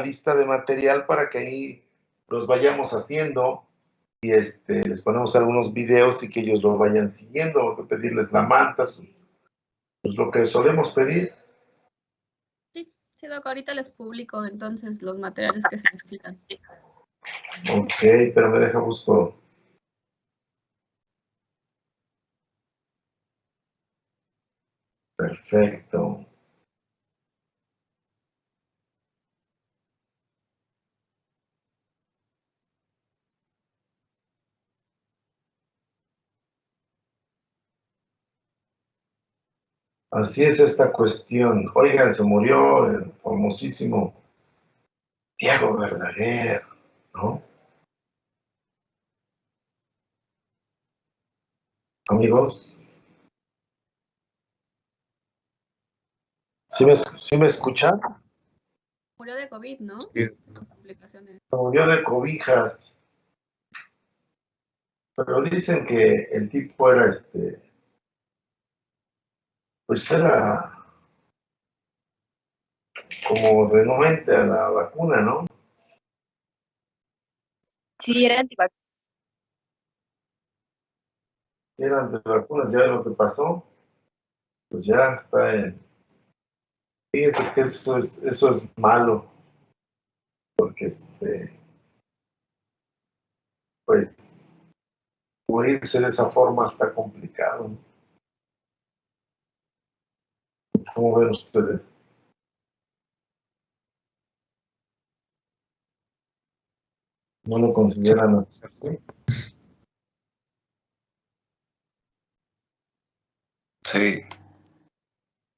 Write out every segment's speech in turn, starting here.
lista de material para que ahí los vayamos haciendo y les ponemos algunos videos y que ellos lo vayan siguiendo, pedirles la manta, pues lo que solemos pedir. Sí, Doc, ahorita les publico entonces los materiales que se necesitan. Ok, pero me deja busco. Perfecto. Así es esta cuestión. Oigan, se murió el famosísimo Diego Verdaguer, ¿no? Amigos. ¿Sí me escuchan? Murió de COVID, ¿no? Sí. Complicaciones. Murió de cobijas. Pero dicen que el tipo era pues era como renuente a la vacuna, ¿no? Sí, era antivacunas. Era antivacunas, ya lo que pasó, pues ya está en... Fíjense que eso es malo, porque pues morirse de esa forma está complicado, ¿no? ¿Cómo ven ustedes? ¿No lo consideran así? Sí.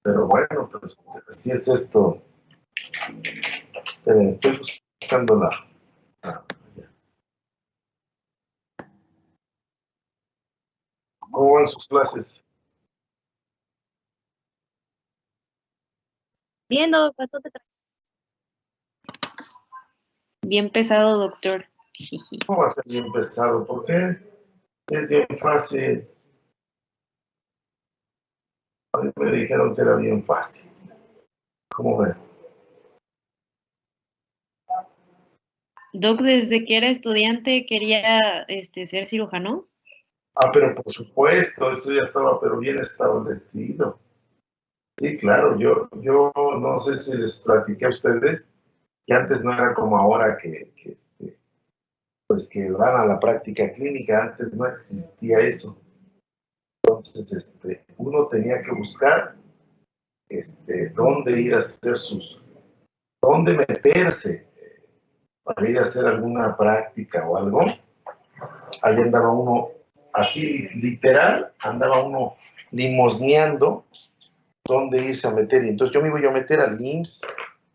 Pero bueno, pues así es esto. Estoy buscando ¿Cómo van sus clases? Bien, bastante bien pesado, doctor. ¿Cómo va a ser bien pesado? ¿Por qué? Es bien fácil. A mí me dijeron que era bien fácil. ¿Cómo ven? Doc, desde que era estudiante quería ser cirujano. Ah, pero por supuesto, eso ya estaba pero bien establecido. Sí, claro, yo no sé si les platiqué a ustedes que antes no era como ahora pues que van a la práctica clínica, antes no existía eso. Entonces, uno tenía que buscar dónde ir a hacer dónde meterse para ir a hacer alguna práctica o algo. Ahí andaba uno, así literal, andaba uno limosneando dónde irse a meter. Y entonces yo me iba a meter al IMSS,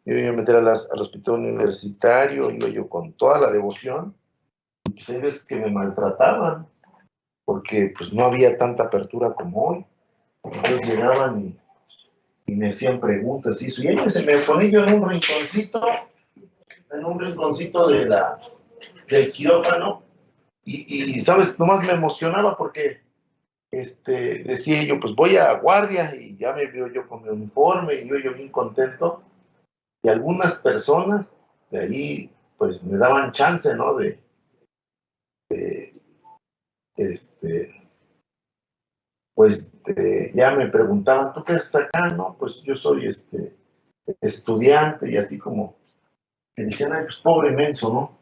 me iba a meter al hospital universitario, iba yo con toda la devoción. Y pues hay veces que me maltrataban, porque pues no había tanta apertura como hoy. Entonces llegaban y me hacían preguntas y eso. Y ahí se me ponía yo en un rinconcito del quirófano. Y, ¿sabes? Nomás me emocionaba porque decía yo, pues voy a guardia y ya me veo yo con mi uniforme y yo bien contento. Y algunas personas de ahí, pues me daban chance, ¿no? Pues ya me preguntaban, ¿tú qué haces acá? No, pues yo soy estudiante y así como me decían, ay, pues pobre menso, ¿no?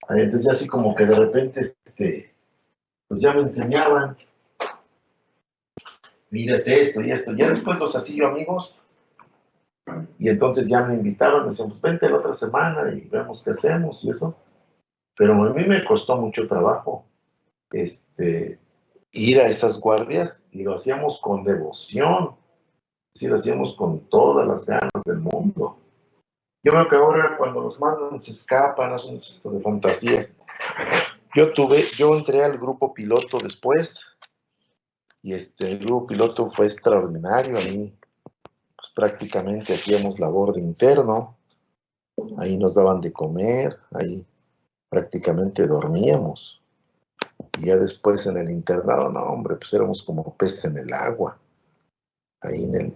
Entonces así como que de repente, pues ya me enseñaban, mira esto y esto. Ya después los hacía yo amigos y entonces ya me invitaban, me decían, pues vente la otra semana y vemos qué hacemos y eso. Pero a mí me costó mucho trabajo ir a esas guardias y lo hacíamos con devoción, sí, lo hacíamos con todas las ganas del mundo. Yo veo que ahora cuando los mandan se escapan, hacen esto de fantasías. Yo entré al grupo piloto después y el grupo piloto fue extraordinario. Ahí pues, prácticamente hacíamos labor de interno, ahí nos daban de comer, ahí prácticamente dormíamos. Y ya después en el internado, no, hombre, pues éramos como peces en el agua. Ahí en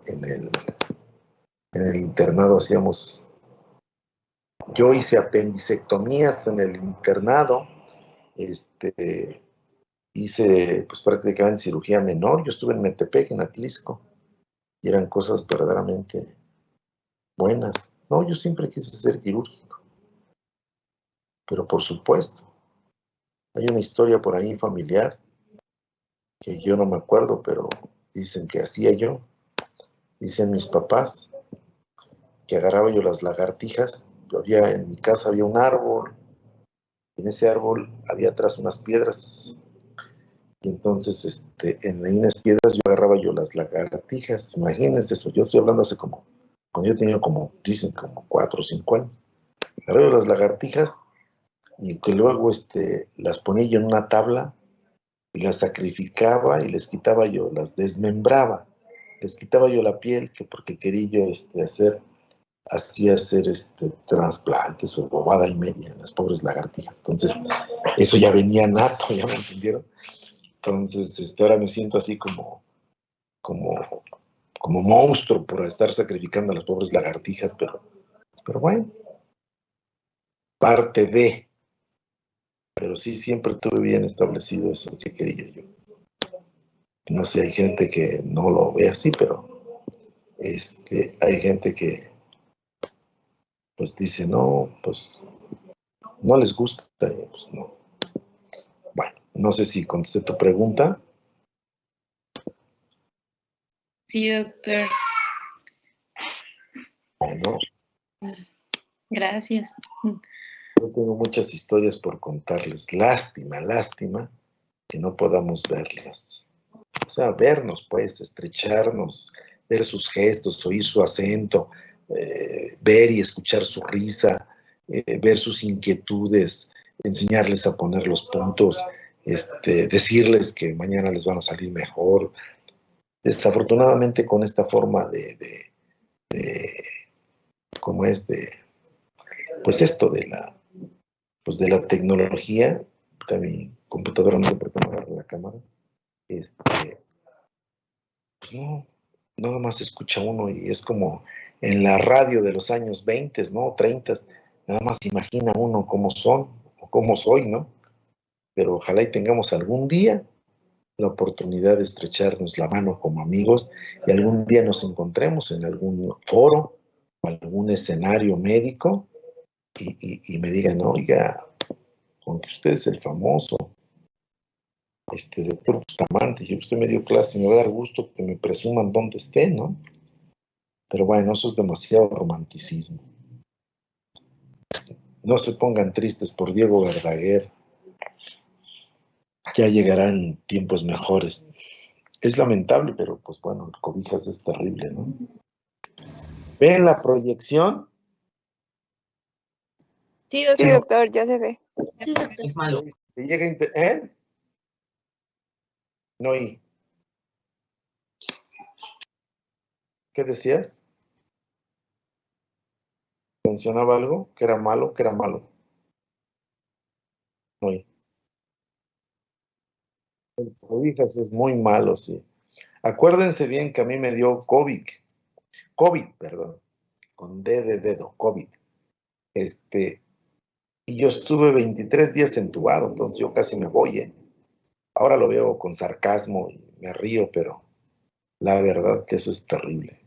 el internado hacíamos Yo hice apendicectomías en el internado, hice pues prácticamente cirugía menor. Yo estuve en Metepec, en Atlisco, y eran cosas verdaderamente buenas. No, yo siempre quise ser quirúrgico, pero por supuesto, hay una historia por ahí familiar que yo no me acuerdo, pero dicen que hacía yo. Dicen mis papás que agarraba yo las lagartijas. En mi casa había un árbol, y en ese árbol había atrás unas piedras, y entonces en ahí las piedras yo agarraba yo las lagartijas. Imagínense eso, yo estoy hablando hace como, cuando yo tenía como, dicen como 4 o 5 años. Agarraba yo las lagartijas y que luego las ponía yo en una tabla y las sacrificaba y les quitaba yo, las desmembraba, les quitaba yo la piel, que porque quería yo hacía hacer trasplantes o bobada y media en las pobres lagartijas. Entonces, eso ya venía nato, ¿ya me entendieron? Entonces, ahora me siento así como, como monstruo por estar sacrificando a las pobres lagartijas, pero bueno, parte de, pero sí siempre tuve bien establecido eso que quería yo. No sé, hay gente que no lo ve así, pero hay gente que pues dice, no, pues no les gusta, pues no. Bueno, no sé si contesté tu pregunta. Sí, doctor. Bueno, Gracias. yo tengo muchas historias por contarles. Lástima, lástima que no podamos verlas. O sea, vernos, pues, estrecharnos, ver sus gestos, oír su acento, ver y escuchar su risa, ver sus inquietudes, enseñarles a poner los puntos, decirles que mañana les van a salir mejor. Desafortunadamente, con esta forma ¿cómo es? Pues esto de la tecnología, de mi computadora, no sé por qué no agarra la cámara, pues no, nada más escucha uno y es como en la radio de los años 20, ¿no? 30, nada más imagina uno cómo son o cómo soy, ¿no? Pero ojalá y tengamos algún día la oportunidad de estrecharnos la mano como amigos y algún día nos encontremos en algún foro o algún escenario médico y me digan, oiga, aunque usted es el famoso, doctor Bustamante, yo usted me dio clase, me va a dar gusto que me presuman dónde esté, ¿no? Pero bueno, eso es demasiado romanticismo. No se pongan tristes por Diego Verdaguer, ya llegarán tiempos mejores. Es lamentable, pero pues bueno, el Cobijas es terrible, ¿no? ¿Ven la proyección? Sí, Sí, doctor. doctor, ya se ve. Sí, doctor. Es malo. ¿Te llega ¿eh? No oí. ¿Qué decías? ¿Mencionaba algo? ¿Que era malo? ¿Que era malo? No oí. El Cobijas es muy malo, sí. Acuérdense bien que a mí me dio COVID, perdón, con D de dedo, COVID. Y yo estuve 23 días entubado, entonces yo casi me voy, ¿eh? Ahora lo veo con sarcasmo y me río, pero la verdad que eso es terrible.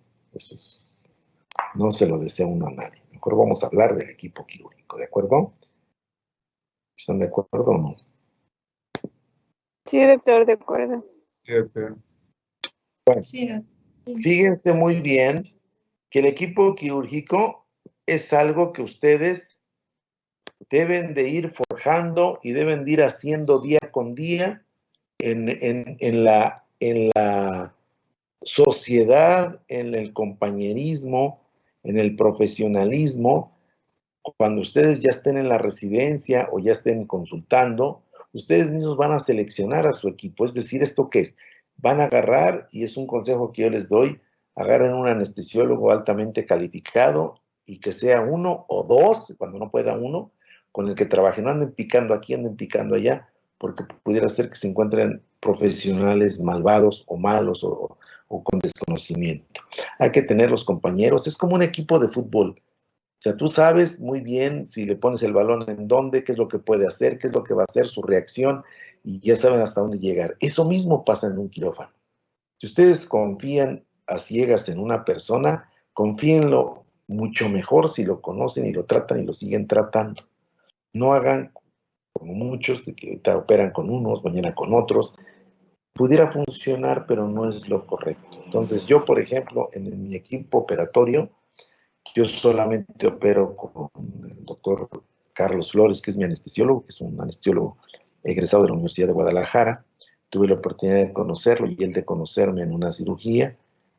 No se lo desea uno a nadie. Mejor vamos a hablar del equipo quirúrgico, ¿de acuerdo? ¿Están de acuerdo o no? Sí, doctor, de acuerdo. Bueno, Sí, doctor. fíjense muy bien que el equipo quirúrgico es algo que ustedes deben de ir forjando y deben de ir haciendo día con día en la sociedad, en el compañerismo, en el profesionalismo. Cuando ustedes ya estén en la residencia o ya estén consultando, ustedes mismos van a seleccionar a su equipo. Es decir, ¿esto qué es? Van a agarrar, y es un consejo que yo les doy, agarren un anestesiólogo altamente calificado y que sea uno o dos, cuando no pueda uno, con el que trabajen. No anden picando aquí, anden picando allá, porque pudiera ser que se encuentren profesionales malvados o malos o con desconocimiento. Hay que tener los compañeros, es como un equipo de fútbol. O sea, tú sabes muy bien si le pones el balón en dónde, qué es lo que puede hacer, qué es lo que va a hacer, su reacción, y ya saben hasta dónde llegar. Eso mismo pasa en un quirófano. Si ustedes confían a ciegas en una persona, confíenlo mucho mejor si lo conocen y lo tratan y lo siguen tratando. No hagan como muchos que ahorita operan con unos, mañana con otros. Pudiera funcionar, pero no es lo correcto. Entonces, yo, por ejemplo, en mi equipo operatorio, yo solamente opero con el doctor Carlos Flores, que es mi anestesiólogo, que es un anestesiólogo egresado de la Universidad de Guadalajara. Tuve la oportunidad de conocerlo y él de conocerme en una cirugía.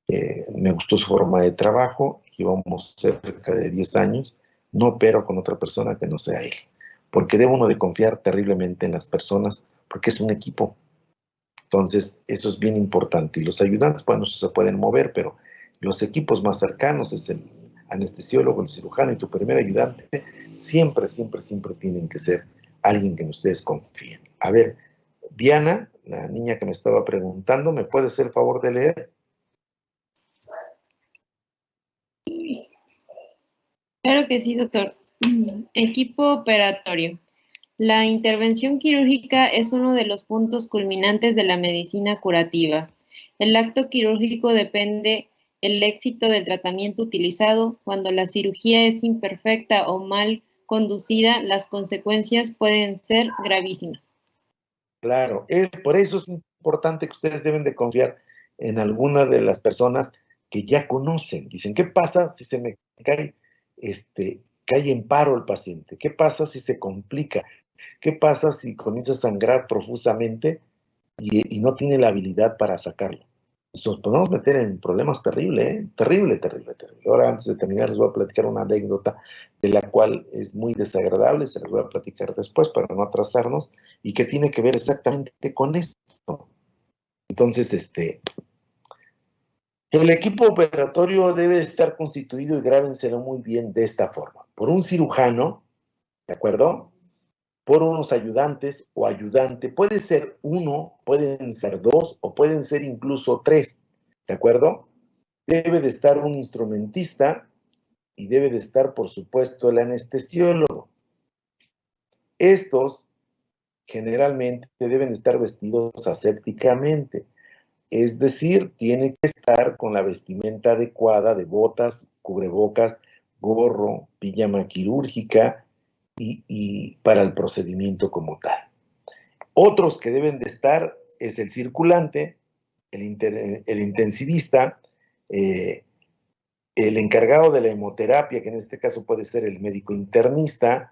Me gustó su forma de trabajo. Llevamos cerca de 10 años. No opero con otra persona que no sea él, porque debe uno de confiar terriblemente en las personas, porque es un equipo. Entonces, eso es bien importante. Y los ayudantes, bueno, se pueden mover, pero los equipos más cercanos es el anestesiólogo, el cirujano y tu primer ayudante, siempre, siempre, siempre tienen que ser alguien que en ustedes confíen. A ver, Diana, la niña que me estaba preguntando, ¿me puede hacer el favor de leer? Claro que sí, doctor. Equipo operatorio. La intervención quirúrgica es uno de los puntos culminantes de la medicina curativa. El acto quirúrgico depende el éxito del tratamiento utilizado. Cuando la cirugía es imperfecta o mal conducida, las consecuencias pueden ser gravísimas. Claro, por eso es importante que ustedes deben de confiar en alguna de las personas que ya conocen. Dicen, ¿qué pasa si se me cae en paro el paciente? ¿Qué pasa si se complica? ¿Qué pasa si comienza a sangrar profusamente y no tiene la habilidad para sacarlo? Nos podemos meter en problemas terribles, ¿eh? Terrible, terrible, terrible. Ahora, antes de terminar, les voy a platicar una anécdota de la cual es muy desagradable, se las voy a platicar después para no atrasarnos, y que tiene que ver exactamente con esto. Entonces, el equipo operatorio debe estar constituido, y grábenselo muy bien de esta forma, por un cirujano, ¿de acuerdo? Por unos ayudantes o ayudante. Puede ser uno, pueden ser dos o pueden ser incluso tres, ¿de acuerdo? Debe de estar un instrumentista y debe de estar, por supuesto, el anestesiólogo. Estos generalmente deben estar vestidos asépticamente, es decir, tiene que estar con la vestimenta adecuada de botas, cubrebocas, gorro, pijama quirúrgica y para el procedimiento como tal. Otros que deben de estar es el circulante, el intensivista, el encargado de la hemoterapia, que en este caso puede ser el médico internista,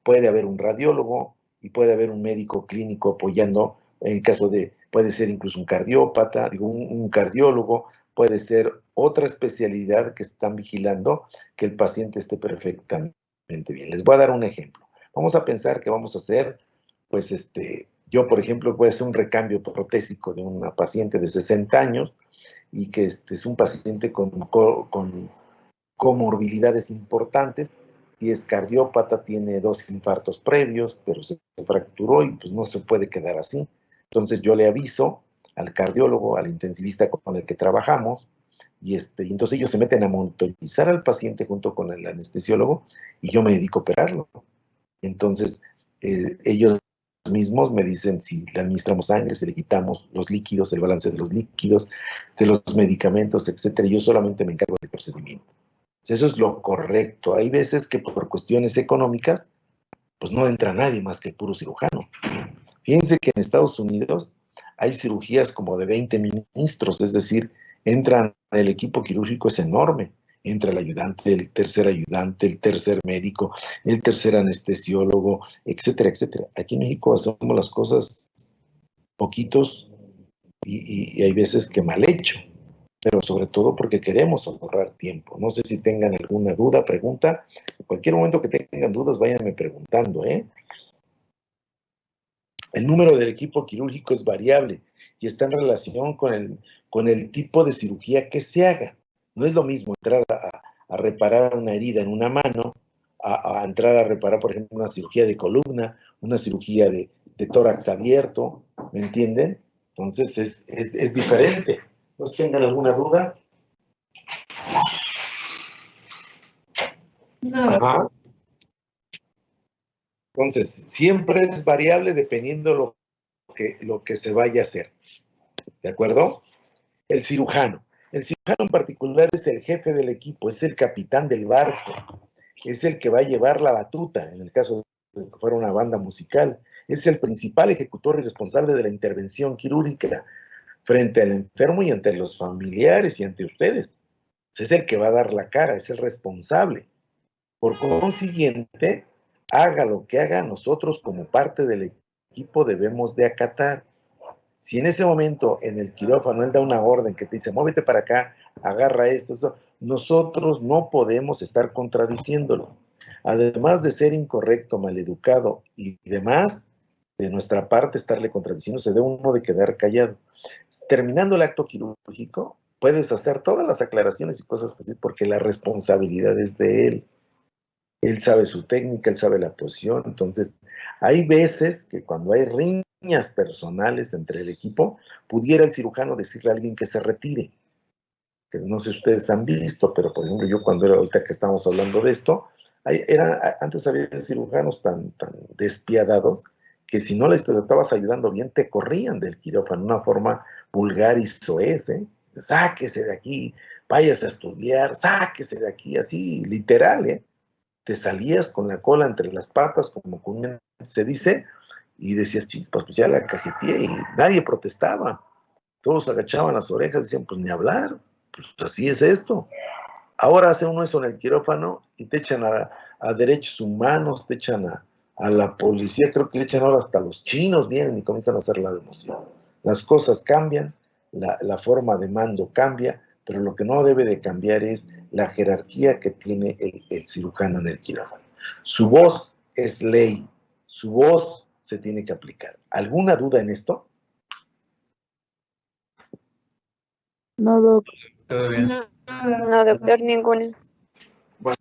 puede haber un radiólogo y puede haber un médico clínico apoyando, en caso de, puede ser incluso un cardiópata, un cardiólogo, puede ser otra especialidad que están vigilando que el paciente esté perfectamente bien. Les voy a dar un ejemplo. Vamos a pensar que vamos a hacer, pues yo por ejemplo voy a hacer un recambio protésico de una paciente de 60 años y que es un paciente con comorbilidades importantes, y es cardiópata, tiene 2 infartos previos, pero se fracturó y pues no se puede quedar así. Entonces yo le aviso al cardiólogo, al intensivista con el que trabajamos, y entonces ellos se meten a monitorizar al paciente junto con el anestesiólogo y yo me dedico a operarlo. Entonces ellos mismos me dicen si le administramos sangre, si le quitamos los líquidos, el balance de los líquidos, de los medicamentos, etcétera. Yo solamente me encargo del procedimiento. Eso es lo correcto. Hay veces que por cuestiones económicas, pues no entra nadie más que el puro cirujano. Fíjense que en Estados Unidos hay cirugías como de 20 ministros, es decir, el equipo quirúrgico es enorme. Entra el ayudante, el tercer médico, el tercer anestesiólogo, etcétera, etcétera. Aquí en México hacemos las cosas poquitos y hay veces que mal hecho, pero sobre todo porque queremos ahorrar tiempo. No sé si tengan alguna duda, pregunta. En cualquier momento que tengan dudas, váyanme preguntando, ¿eh? El número del equipo quirúrgico es variable y está en relación con el tipo de cirugía que se haga. No es lo mismo entrar a reparar una herida en una mano, a entrar a reparar, por ejemplo, una cirugía de columna, una cirugía de tórax abierto, ¿me entienden? Entonces es diferente. ¿No tengan alguna duda? Ajá. Entonces, siempre es variable dependiendo lo que se vaya a hacer. ¿De acuerdo? El cirujano. El cirujano en particular es el jefe del equipo, es el capitán del barco, es el que va a llevar la batuta, en el caso de que fuera una banda musical. Es el principal ejecutor y responsable de la intervención quirúrgica frente al enfermo y ante los familiares y ante ustedes. Es el que va a dar la cara, es el responsable. Por consiguiente, haga lo que haga, nosotros como parte del equipo debemos de acatar. Si en ese momento en el quirófano él da una orden que te dice, muévete para acá, agarra esto, nosotros no podemos estar contradiciéndolo. Además de ser incorrecto, maleducado y demás, de nuestra parte estarle contradiciendo, se debe uno de quedar callado. Terminando el acto quirúrgico, puedes hacer todas las aclaraciones y cosas así, porque la responsabilidad es de él. Él sabe su técnica, él sabe la posición. Entonces, hay veces que cuando hay riñas personales entre el equipo, pudiera el cirujano decirle a alguien que se retire. Que no sé si ustedes han visto, pero por ejemplo, yo cuando era, ahorita que estamos hablando de esto, antes había cirujanos tan despiadados que si no les estabas ayudando bien, te corrían del quirófano, una forma vulgar y soez, ¿eh? Sáquese de aquí, váyase a estudiar, sáquese de aquí, así, literal, ¿eh? Te salías con la cola entre las patas, como se dice, y decías, chispas, pues ya la cajeteé, y nadie protestaba. Todos agachaban las orejas, decían, pues ni hablar, pues así es esto. Ahora hace uno eso en el quirófano y te echan a derechos humanos, te echan a la policía, creo que le echan ahora hasta los chinos, vienen y comienzan a hacer la democión. Las cosas cambian, la forma de mando cambia, pero lo que no debe de cambiar es la jerarquía que tiene el cirujano en el quirófano. Su voz es ley, su voz se tiene que aplicar. ¿Alguna duda en esto? No, doctor. Todo bien. No, doctor, ninguna. Bueno,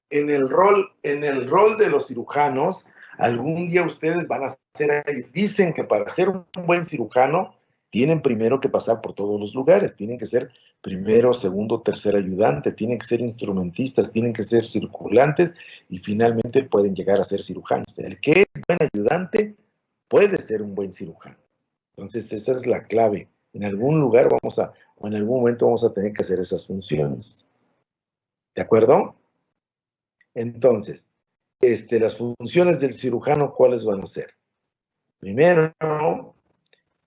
en el rol de los cirujanos, algún día ustedes van a ser, dicen que para ser un buen cirujano, tienen primero que pasar por todos los lugares, tienen que ser primero, segundo, tercer ayudante, tienen que ser instrumentistas, tienen que ser circulantes y finalmente pueden llegar a ser cirujanos. El que es buen ayudante puede ser un buen cirujano. Entonces esa es la clave. En algún lugar o en algún momento vamos a tener que hacer esas funciones. ¿De acuerdo? Entonces, las funciones del cirujano, ¿cuáles van a ser? Primero,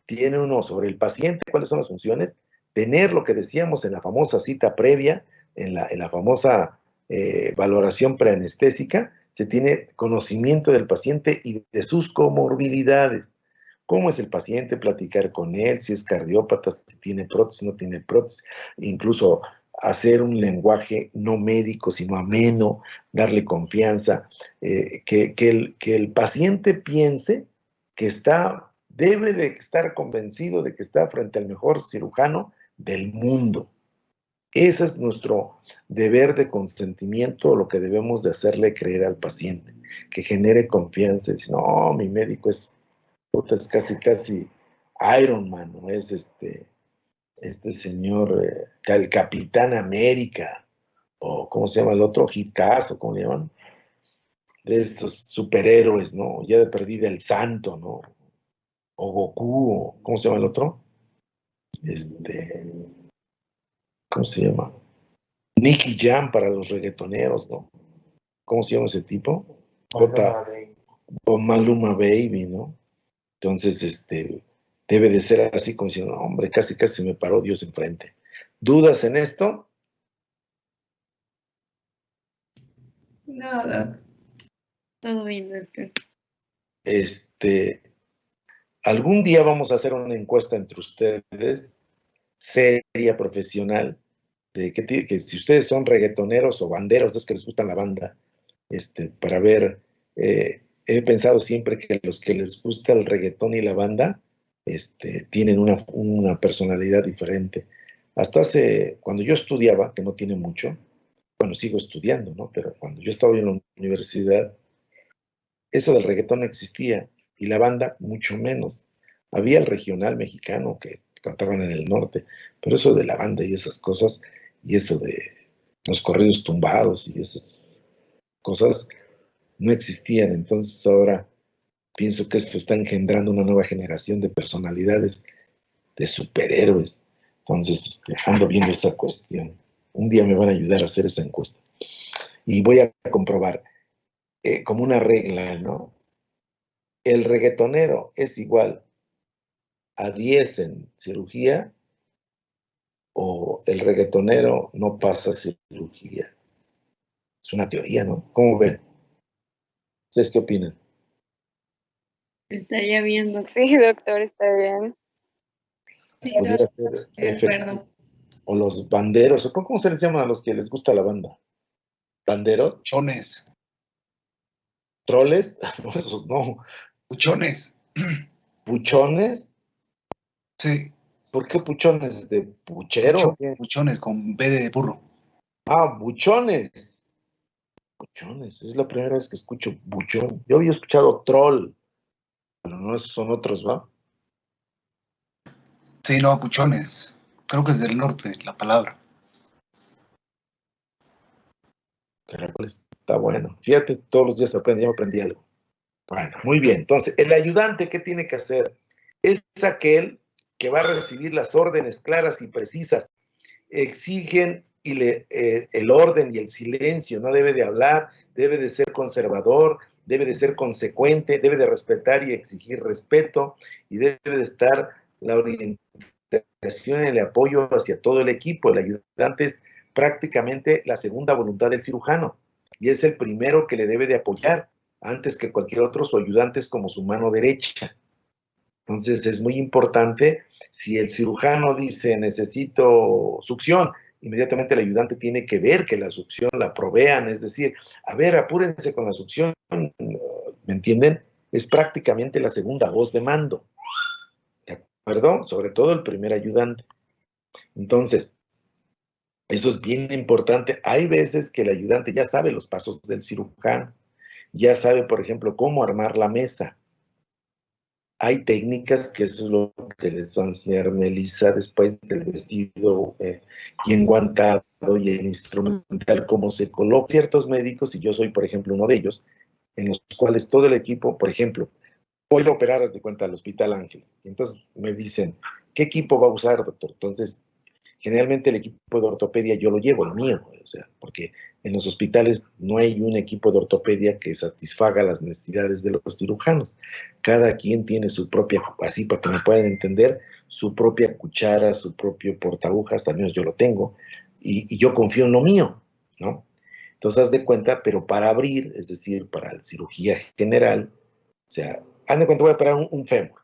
tiene uno sobre el paciente, ¿cuáles son las funciones? Tener lo que decíamos en la famosa cita previa, en la famosa valoración preanestésica, se tiene conocimiento del paciente y de sus comorbilidades. ¿Cómo es el paciente? Platicar con él, si es cardiópata, si tiene prótesis, no tiene prótesis, incluso hacer un lenguaje no médico, sino ameno, darle confianza, que el paciente piense que debe de estar convencido de que está frente al mejor cirujano del mundo. Ese es nuestro deber de consentimiento, lo que debemos de hacerle creer al paciente, que genere confianza. Dice, no, mi médico es casi Iron Man, ¿no? Es este señor, el Capitán América, o ¿cómo se llama el otro? Hit-Cast, o ¿cómo le llaman? De estos superhéroes, ¿no? Ya de perdida el Santo, ¿no? O Goku, o ¿cómo se llama el otro? ¿Cómo se llama? Nicky Jam para los reggaetoneros, ¿no? ¿Cómo se llama ese tipo? O Maluma Baby, ¿no? Entonces, debe de ser así como diciendo, hombre, casi se me paró Dios enfrente. ¿Dudas en esto? Nada. Todo bien, doctor. Algún día vamos a hacer una encuesta entre ustedes, seria, profesional, de que si ustedes son reggaetoneros o banderos, es que les gusta la banda, para ver, he pensado siempre que los que les gusta el reggaetón y la banda, tienen una personalidad diferente. Cuando yo estudiaba, que no tiene mucho, bueno, sigo estudiando, ¿no? Pero cuando yo estaba en la universidad, eso del reggaetón no existía, y la banda mucho menos. Había el regional mexicano que cantaban en el norte, pero eso de la banda y esas cosas, y eso de los corridos tumbados y esas cosas no existían. Entonces ahora pienso que esto está engendrando una nueva generación de personalidades, de superhéroes. Entonces ando viendo esa cuestión. Un día me van a ayudar a hacer esa encuesta. Y voy a comprobar, como una regla, ¿no? El reggaetonero es igual a 10 en cirugía o el reggaetonero no pasa cirugía. Es una teoría, ¿no? ¿Cómo ven? ¿Ustedes qué opinan? Está ya viendo. Sí, doctor, está bien. Sí, Pudiera ser de acuerdo. o los banderos, o ¿cómo se les llama a los que les gusta la banda? ¿Banderos? Chones. ¿Troles? No, esos no. Puchones. ¿Puchones? Sí. ¿Por qué puchones? ¿De puchero? Puchones con B de burro. Ah, buchones. Buchones, es la primera vez que escucho buchón. Yo había escuchado troll, pero no, esos son otros, ¿va? Sí, no, puchones. Creo que es del norte la palabra. Caracoles, está bueno. Fíjate, todos los días aprendí, yo aprendí algo. Bueno, muy bien. Entonces, el ayudante, ¿qué tiene que hacer? Es aquel que va a recibir las órdenes claras y precisas. Exigen el orden y el silencio, no debe de hablar, debe de ser conservador, debe de ser consecuente, debe de respetar y exigir respeto, y debe de estar la orientación y el apoyo hacia todo el equipo. El ayudante es prácticamente la segunda voluntad del cirujano, y es el primero que le debe de apoyar, antes que cualquier otro. Su ayudante es como su mano derecha. Entonces es muy importante, si el cirujano dice necesito succión, inmediatamente el ayudante tiene que ver que la succión la provean, es decir, a ver, apúrense con la succión, ¿me entienden? Es prácticamente la segunda voz de mando, ¿de acuerdo? Sobre todo el primer ayudante. Entonces, eso es bien importante. Hay veces que el ayudante ya sabe los pasos del cirujano, ya sabe, por ejemplo, cómo armar la mesa. Hay técnicas, que eso es lo que les va a enseñar Melissa después del vestido y enguantado y el instrumental, cómo se coloca. Ciertos médicos, y yo soy, por ejemplo, uno de ellos, en los cuales todo el equipo, por ejemplo, voy a operar, haz de cuenta, al Hospital Ángeles. Y entonces me dicen, ¿qué equipo va a usar, doctor? Entonces, generalmente el equipo de ortopedia yo lo llevo, el mío, o sea, porque en los hospitales no hay un equipo de ortopedia que satisfaga las necesidades de los cirujanos. Cada quien tiene su propia, así para que me puedan entender, su propia cuchara, su propio portagujas, al menos yo lo tengo, y yo confío en lo mío, ¿no? Entonces, haz de cuenta, pero para abrir, es decir, para la cirugía general, o sea, haz de cuenta, voy a operar un fémur.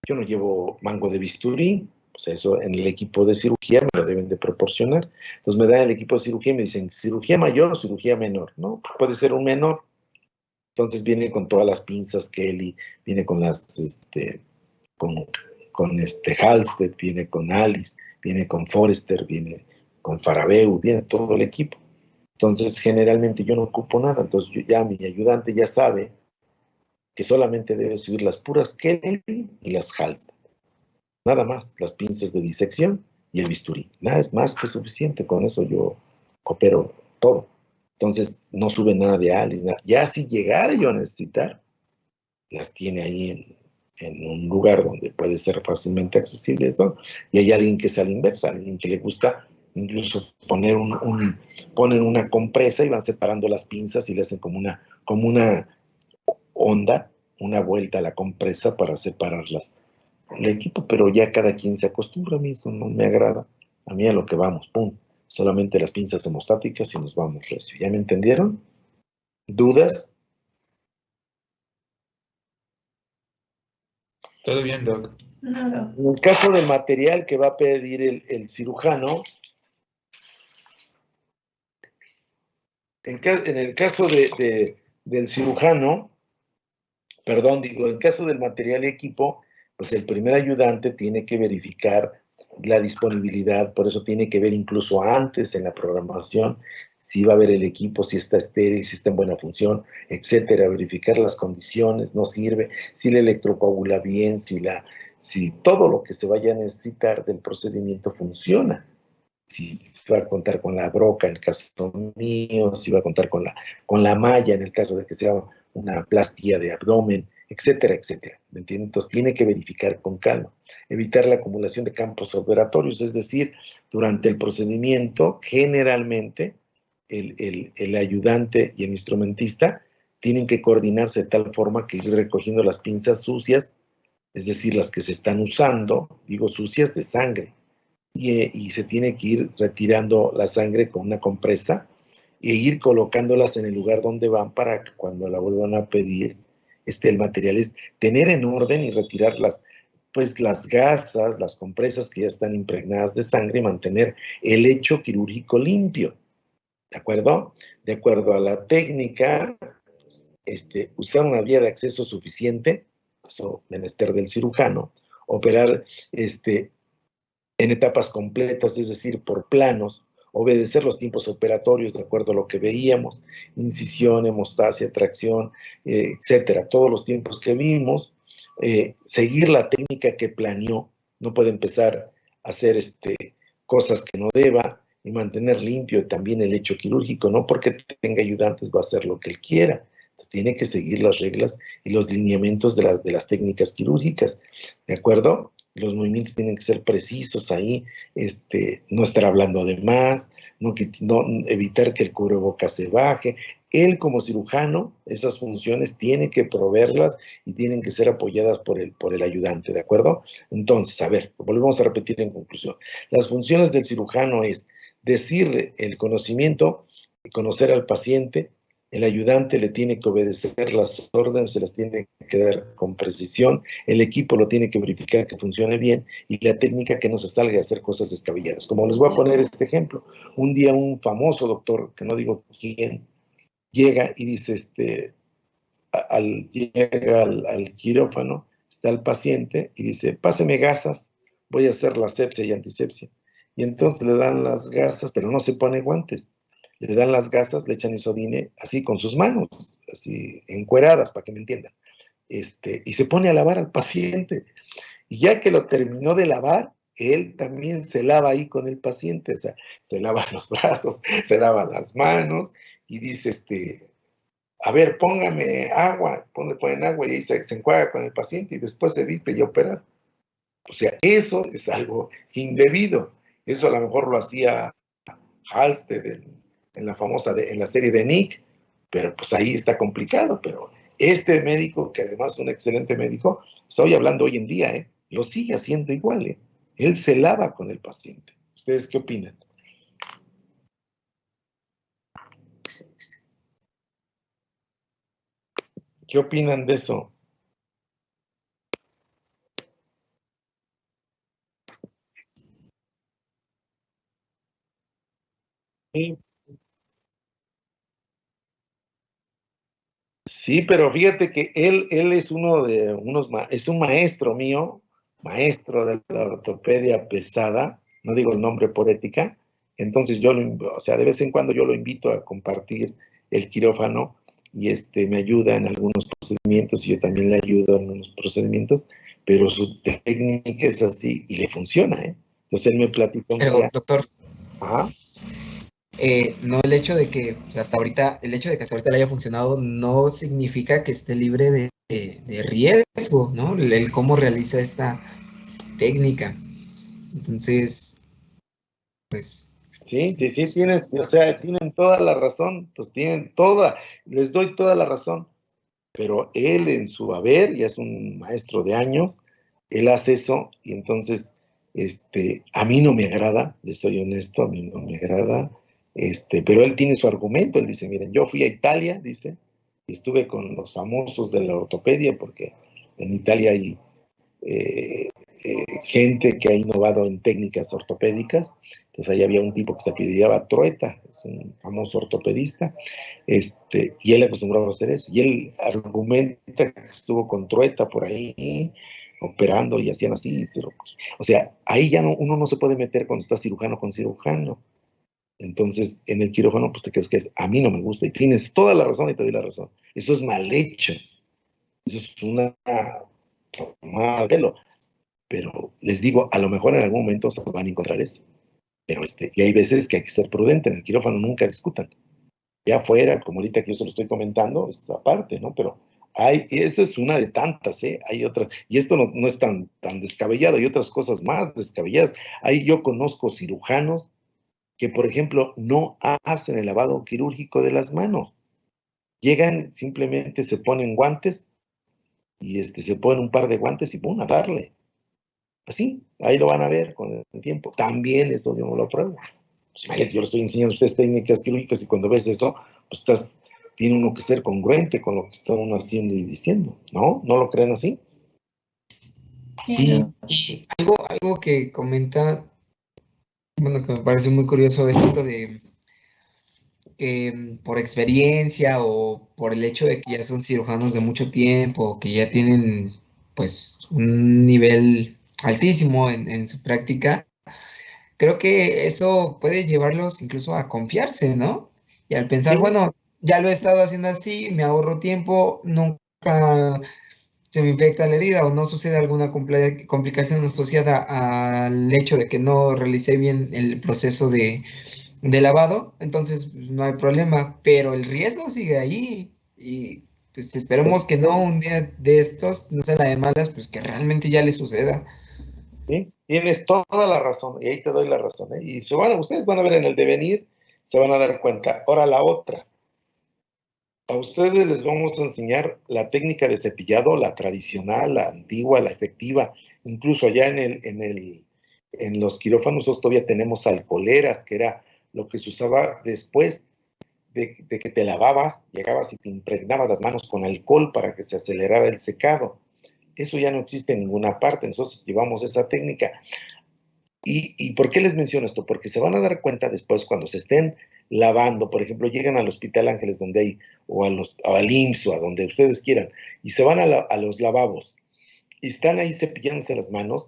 Yo no llevo mango de bisturí, o sea, eso en el equipo de cirugía me lo deben de proporcionar. Entonces me dan el equipo de cirugía y me dicen, ¿cirugía mayor o cirugía menor? No, puede ser un menor. Entonces viene con todas las pinzas Kelly, viene con las, con Halsted, viene con Alice, viene con Forrester, viene con Farabeu, viene todo el equipo. Entonces generalmente yo no ocupo nada, entonces mi ayudante ya sabe que solamente debe subir las puras Kelly y las Halsted. Nada más, las pinzas de disección y el bisturí. Nada es más que suficiente, con eso yo opero todo. Entonces, no sube nada de Alice. Nada. Ya si llegara yo a necesitar, las tiene ahí en un lugar donde puede ser fácilmente accesible. ¿No? Y hay alguien que es a la inversa, alguien que le gusta incluso poner ponen una compresa y van separando las pinzas y le hacen como una onda, una vuelta a la compresa para separarlas el equipo, pero ya cada quien se acostumbra. A mí eso no me agrada. A mí a lo que vamos, pum. Solamente las pinzas hemostáticas y nos vamos recio. ¿Ya me entendieron? ¿Dudas? Todo bien, Doc. No, En el caso del material que va a pedir el cirujano, en el caso del cirujano, perdón, digo, en caso del material y equipo, pues el primer ayudante tiene que verificar la disponibilidad, por eso tiene que ver incluso antes en la programación si va a haber el equipo, si está estéril, si está en buena función, etcétera, verificar las condiciones, no sirve, si la electrocoagula bien, si todo lo que se vaya a necesitar del procedimiento funciona. si va a contar con la broca en el caso mío, si va a contar con la malla en el caso de que sea una plastilla de abdomen, etcétera, etcétera. ¿Me entienden? Entonces tiene que verificar con calma. Evitar la acumulación de campos operatorios, es decir, durante el procedimiento, generalmente el ayudante y el instrumentista tienen que coordinarse de tal forma que ir recogiendo las pinzas sucias, es decir, las que se están usando, digo sucias de sangre, y se tiene que ir retirando la sangre con una compresa e ir colocándolas en el lugar donde van para que cuando la vuelvan a pedir, el material es tener en orden y retirar pues las gasas, las compresas que ya están impregnadas de sangre y mantener el lecho quirúrgico limpio, ¿de acuerdo? De acuerdo a la técnica, usar una vía de acceso suficiente, eso menester del cirujano, operar en etapas completas, es decir, por planos, obedecer los tiempos operatorios de acuerdo a lo que veíamos, incisión, hemostasia, tracción, etcétera, todos los tiempos que vimos, seguir la técnica que planeó, no puede empezar a hacer cosas que no deba, y mantener limpio también el lecho quirúrgico, no porque tenga ayudantes va a hacer lo que él quiera, entonces, tiene que seguir las reglas y los lineamientos de las técnicas quirúrgicas, ¿de acuerdo? Los movimientos tienen que ser precisos ahí, no estar hablando de más, no, evitar que el cubrebocas se baje. Él como cirujano, esas funciones tiene que proveerlas y tienen que ser apoyadas por el ayudante, ¿de acuerdo? Entonces, a ver, volvemos a repetir en conclusión. Las funciones del cirujano es decirle el conocimiento, conocer al paciente. El ayudante le tiene que obedecer las órdenes, se las tiene que dar con precisión, el equipo lo tiene que verificar que funcione bien y la técnica que no se salga a hacer cosas descabelladas. Como les voy a poner este ejemplo, un día un famoso doctor, que no digo quién, llega y dice, llega al quirófano, está el paciente y dice, páseme gasas, voy a hacer la asepsia y antisepsia. Y entonces le dan las gasas, pero no se pone guantes. Le dan las gasas, le echan isodine, así con sus manos, así encueradas, para que me entiendan. Y se pone a lavar al paciente. Y ya que lo terminó de lavar, él también se lava ahí con el paciente, o sea, se lava los brazos, se lava las manos y dice, a ver, póngame agua, ponen agua y ahí se enjuaga con el paciente y después se viste y opera. O sea, eso es algo indebido. Eso a lo mejor lo hacía Halsted en la serie de Nick, pero pues ahí está complicado, pero este médico, que además es un excelente médico, estoy hablando hoy en día, lo sigue haciendo igual, él se lava con el paciente. ¿Ustedes qué opinan? ¿Qué opinan de eso? Sí. Sí, pero fíjate que él es es un maestro mío, maestro de la ortopedia pesada, no digo el nombre por ética, entonces o sea, de vez en cuando yo lo invito a compartir el quirófano y me ayuda en algunos procedimientos y yo también le ayudo en unos procedimientos, pero su técnica es así y le funciona, ¿eh? Entonces él me platicó un Pero, día. doctor, Ajá. no el hecho de que hasta ahorita le haya funcionado no significa que esté libre de riesgo, ¿no? El cómo realiza esta técnica. Entonces, pues, Sí, o sea, tienen toda la razón, pues les doy toda la razón, pero él en su haber, ya es un maestro de años, él hace eso y entonces, a mí no me agrada, les soy honesto, a mí no me agrada, pero él tiene su argumento, él dice, miren, yo fui a Italia, dice, y estuve con los famosos de la ortopedia, porque en Italia hay gente que ha innovado en técnicas ortopédicas. Entonces ahí había un tipo que se apellidaba Trueta, es un famoso ortopedista, y él acostumbraba a hacer eso. Y él argumenta que estuvo con Trueta por ahí, operando y hacían así. O sea, ahí ya uno no se puede meter cuando está cirujano con cirujano. Entonces, en el quirófano, pues te quedas que a mí no me gusta. Y tienes toda la razón y te doy la razón. Eso es mal hecho. Eso es una mal pelo. Pero les digo, a lo mejor en algún momento se van a encontrar eso. Pero y hay veces que hay que ser prudente, en el quirófano nunca discutan. Ya afuera, como ahorita que yo se lo estoy comentando, es aparte, ¿no? Pero esto es una de tantas, ¿eh? Hay otras, y esto no es tan descabellado, hay otras cosas más descabelladas. Yo conozco cirujanos que, por ejemplo, no hacen el lavado quirúrgico de las manos. Llegan, simplemente se ponen guantes y se ponen un par de guantes y ¡pum!, a darle. Así, ahí lo van a ver con el tiempo. También eso yo no lo pruebo. Pues, imagínate, yo le estoy enseñando a ustedes técnicas quirúrgicas y cuando ves eso, pues tiene uno que ser congruente con lo que está uno haciendo y diciendo, ¿no? ¿No lo creen así? Sí, y algo que comenta, bueno, que me parece muy curioso es esto de que por experiencia o por el hecho de que ya son cirujanos de mucho tiempo, que ya tienen pues un nivel altísimo en su práctica, creo que eso puede llevarlos incluso a confiarse, ¿no? Y al pensar, Sí, bueno, ya lo he estado haciendo así, me ahorro tiempo, nunca se me infecta la herida o no sucede alguna complicación asociada al hecho de que no realicé bien el proceso de lavado, entonces pues, no hay problema, pero el riesgo sigue ahí y pues esperemos que no un día de estos, no sea la de malas, pues que realmente ya le suceda. sí, tienes toda la razón, y ahí te doy la razón, ¿eh? Y ustedes van a ver en el devenir, se van a dar cuenta. Ahora la otra, a ustedes les vamos a enseñar la técnica de cepillado, la tradicional, la antigua, la efectiva. Incluso allá en los quirófanos todavía tenemos alcoholeras, que era lo que se usaba después de que te lavabas, llegabas y te impregnabas las manos con alcohol para que se acelerara el secado. Eso ya no existe en ninguna parte, nosotros llevamos esa técnica. ¿Y por qué les menciono esto? Porque se van a dar cuenta después cuando se estén lavando, por ejemplo, llegan al Hospital Ángeles donde hay, o al IMSS o a donde ustedes quieran, y se van a los lavabos, y están ahí cepillándose las manos,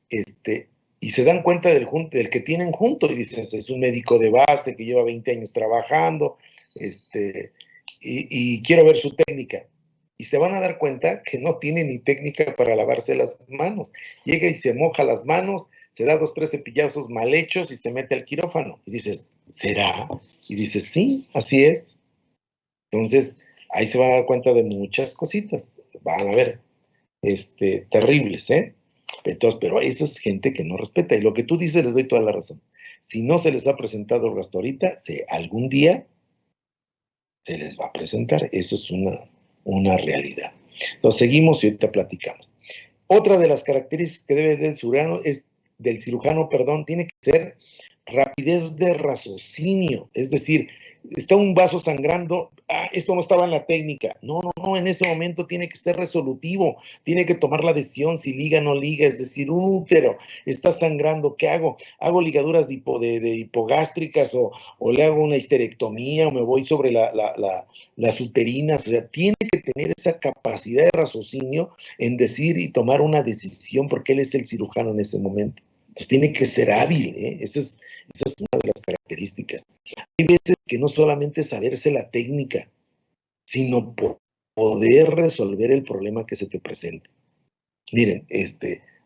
y se dan cuenta del que tienen junto, y dicen, es un médico de base que lleva 20 años trabajando, y quiero ver su técnica. Y se van a dar cuenta que no tiene ni técnica para lavarse las manos. Llega y se moja las manos, se da 2, 3 cepillazos mal hechos y se mete al quirófano. Y dices, ¿será? Y dices, sí, así es. Entonces, ahí se van a dar cuenta de muchas cositas. Van a ver, terribles, ¿eh? Entonces, pero eso es gente que no respeta. Y lo que tú dices, les doy toda la razón. Si no se les ha presentado el gasto ahorita, algún día se les va a presentar. Eso es una realidad. Entonces, seguimos y ahorita platicamos. Otra de las características que debe del cirujano, tiene que ser rapidez de raciocinio. Es decir, está un vaso sangrando, esto no estaba en la técnica. No, en ese momento tiene que ser resolutivo, tiene que tomar la decisión si liga o no liga. Es decir, un útero está sangrando, ¿qué hago? ¿Hago ligaduras de hipogástricas o le hago una histerectomía o me voy sobre las uterinas? O sea, tiene que tener esa capacidad de raciocinio en decir y tomar una decisión porque él es el cirujano en ese momento. Entonces tiene que ser hábil, ¿eh? Esa es una de las características. Hay veces que no solamente saberse la técnica, sino poder resolver el problema que se te presente. Miren,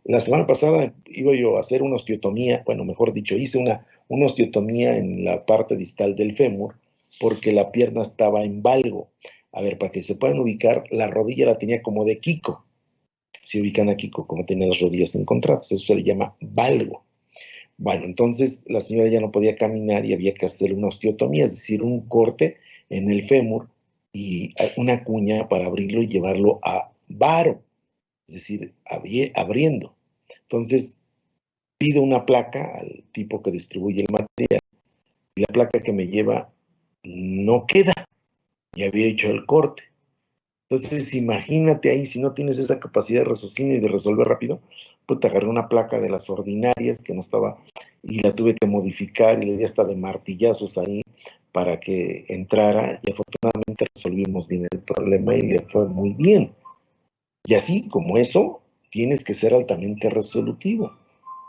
la semana pasada iba yo a hacer una osteotomía, bueno, mejor dicho, hice una osteotomía en la parte distal del fémur porque la pierna estaba en valgo. A ver, para que se puedan ubicar, la rodilla la tenía como de Kiko. Se ubican a Kiko, como tenía las rodillas encontradas. Eso se le llama valgo. Bueno, entonces la señora ya no podía caminar y había que hacer una osteotomía, es decir, un corte en el fémur y una cuña para abrirlo y llevarlo a varo, es decir, abriendo. Entonces, pido una placa al tipo que distribuye el material y la placa que me lleva no queda, ya había hecho el corte. Entonces, imagínate ahí, si no tienes esa capacidad de raciocinio y de resolver rápido, pues te agarré una placa de las ordinarias que no estaba y la tuve que modificar y le di hasta de martillazos ahí para que entrara y afortunadamente resolvimos bien el problema y le fue muy bien. Y así como eso, tienes que ser altamente resolutivo.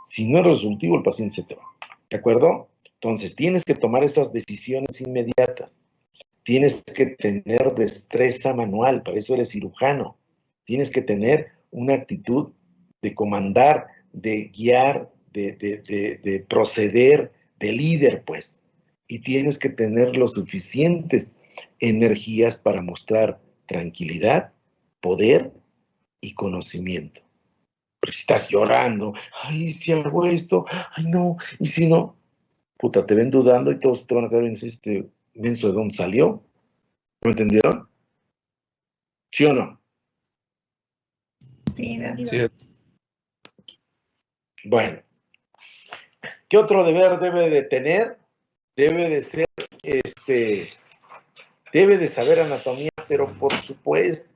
Si no eres resolutivo, el paciente se te va. ¿De acuerdo? Entonces, tienes que tomar esas decisiones inmediatas. Tienes que tener destreza manual, para eso eres cirujano. Tienes que tener una actitud de comandar, de guiar, de proceder de líder, pues. Y tienes que tener los suficientes energías para mostrar tranquilidad, poder y conocimiento. Pero si estás llorando, ay, si hago esto, ay, no, y si no, puta, te ven dudando y todos te van a quedar viendo, este menso de dónde salió. ¿Me entendieron? ¿Sí o no? Sí, Sí. Bueno, ¿qué otro deber debe de tener? Debe de ser, debe de saber anatomía, pero por supuesto,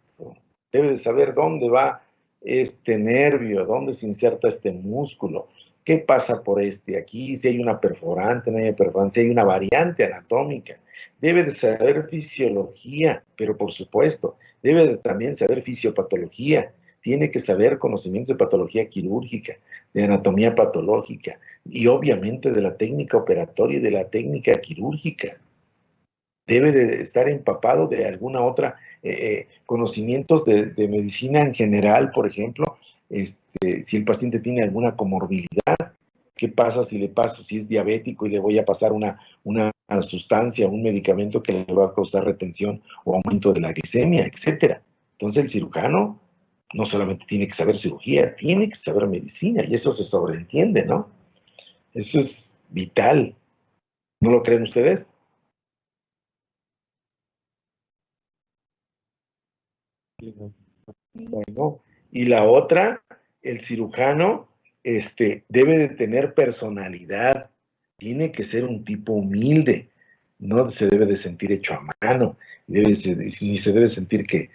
debe de saber dónde va este nervio, dónde se inserta este músculo, qué pasa por aquí, si hay una perforante, no hay perforante, si hay una variante anatómica. Debe de saber fisiología, pero por supuesto, debe de también saber fisiopatología. Tiene que saber conocimientos de patología quirúrgica, de anatomía patológica y obviamente de la técnica operatoria y de la técnica quirúrgica. Debe de estar empapado de alguna otra conocimientos de medicina en general, por ejemplo, si el paciente tiene alguna comorbilidad, ¿qué pasa si le paso, si es diabético y le voy a pasar una sustancia, un medicamento que le va a causar retención o aumento de la glicemia, etcétera? Entonces el cirujano no solamente tiene que saber cirugía, tiene que saber medicina, y eso se sobreentiende, ¿no? Eso es vital. ¿No lo creen ustedes? Bueno, y la otra, el cirujano debe de tener personalidad, tiene que ser un tipo humilde, no se debe de sentir hecho a mano, ni se debe sentir que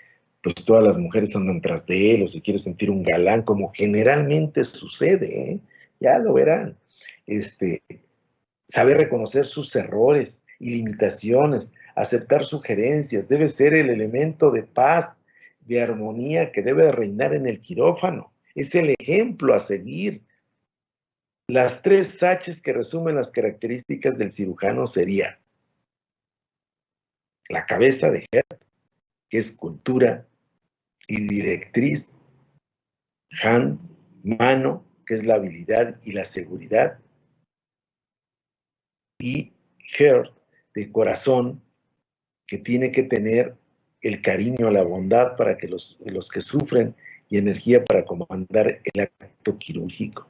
pues todas las mujeres andan tras de él o se quiere sentir un galán, como generalmente sucede, ¿eh? Ya lo verán. Saber reconocer sus errores y limitaciones, aceptar sugerencias, debe ser el elemento de paz, de armonía que debe reinar en el quirófano. Es el ejemplo a seguir. Las 3 H's que resumen las características del cirujano serían la cabeza de Hert, que es cultura y directriz; hand, mano, que es la habilidad y la seguridad; y Heart, de corazón, que tiene que tener el cariño, la bondad para que los que sufren y energía para comandar el acto quirúrgico.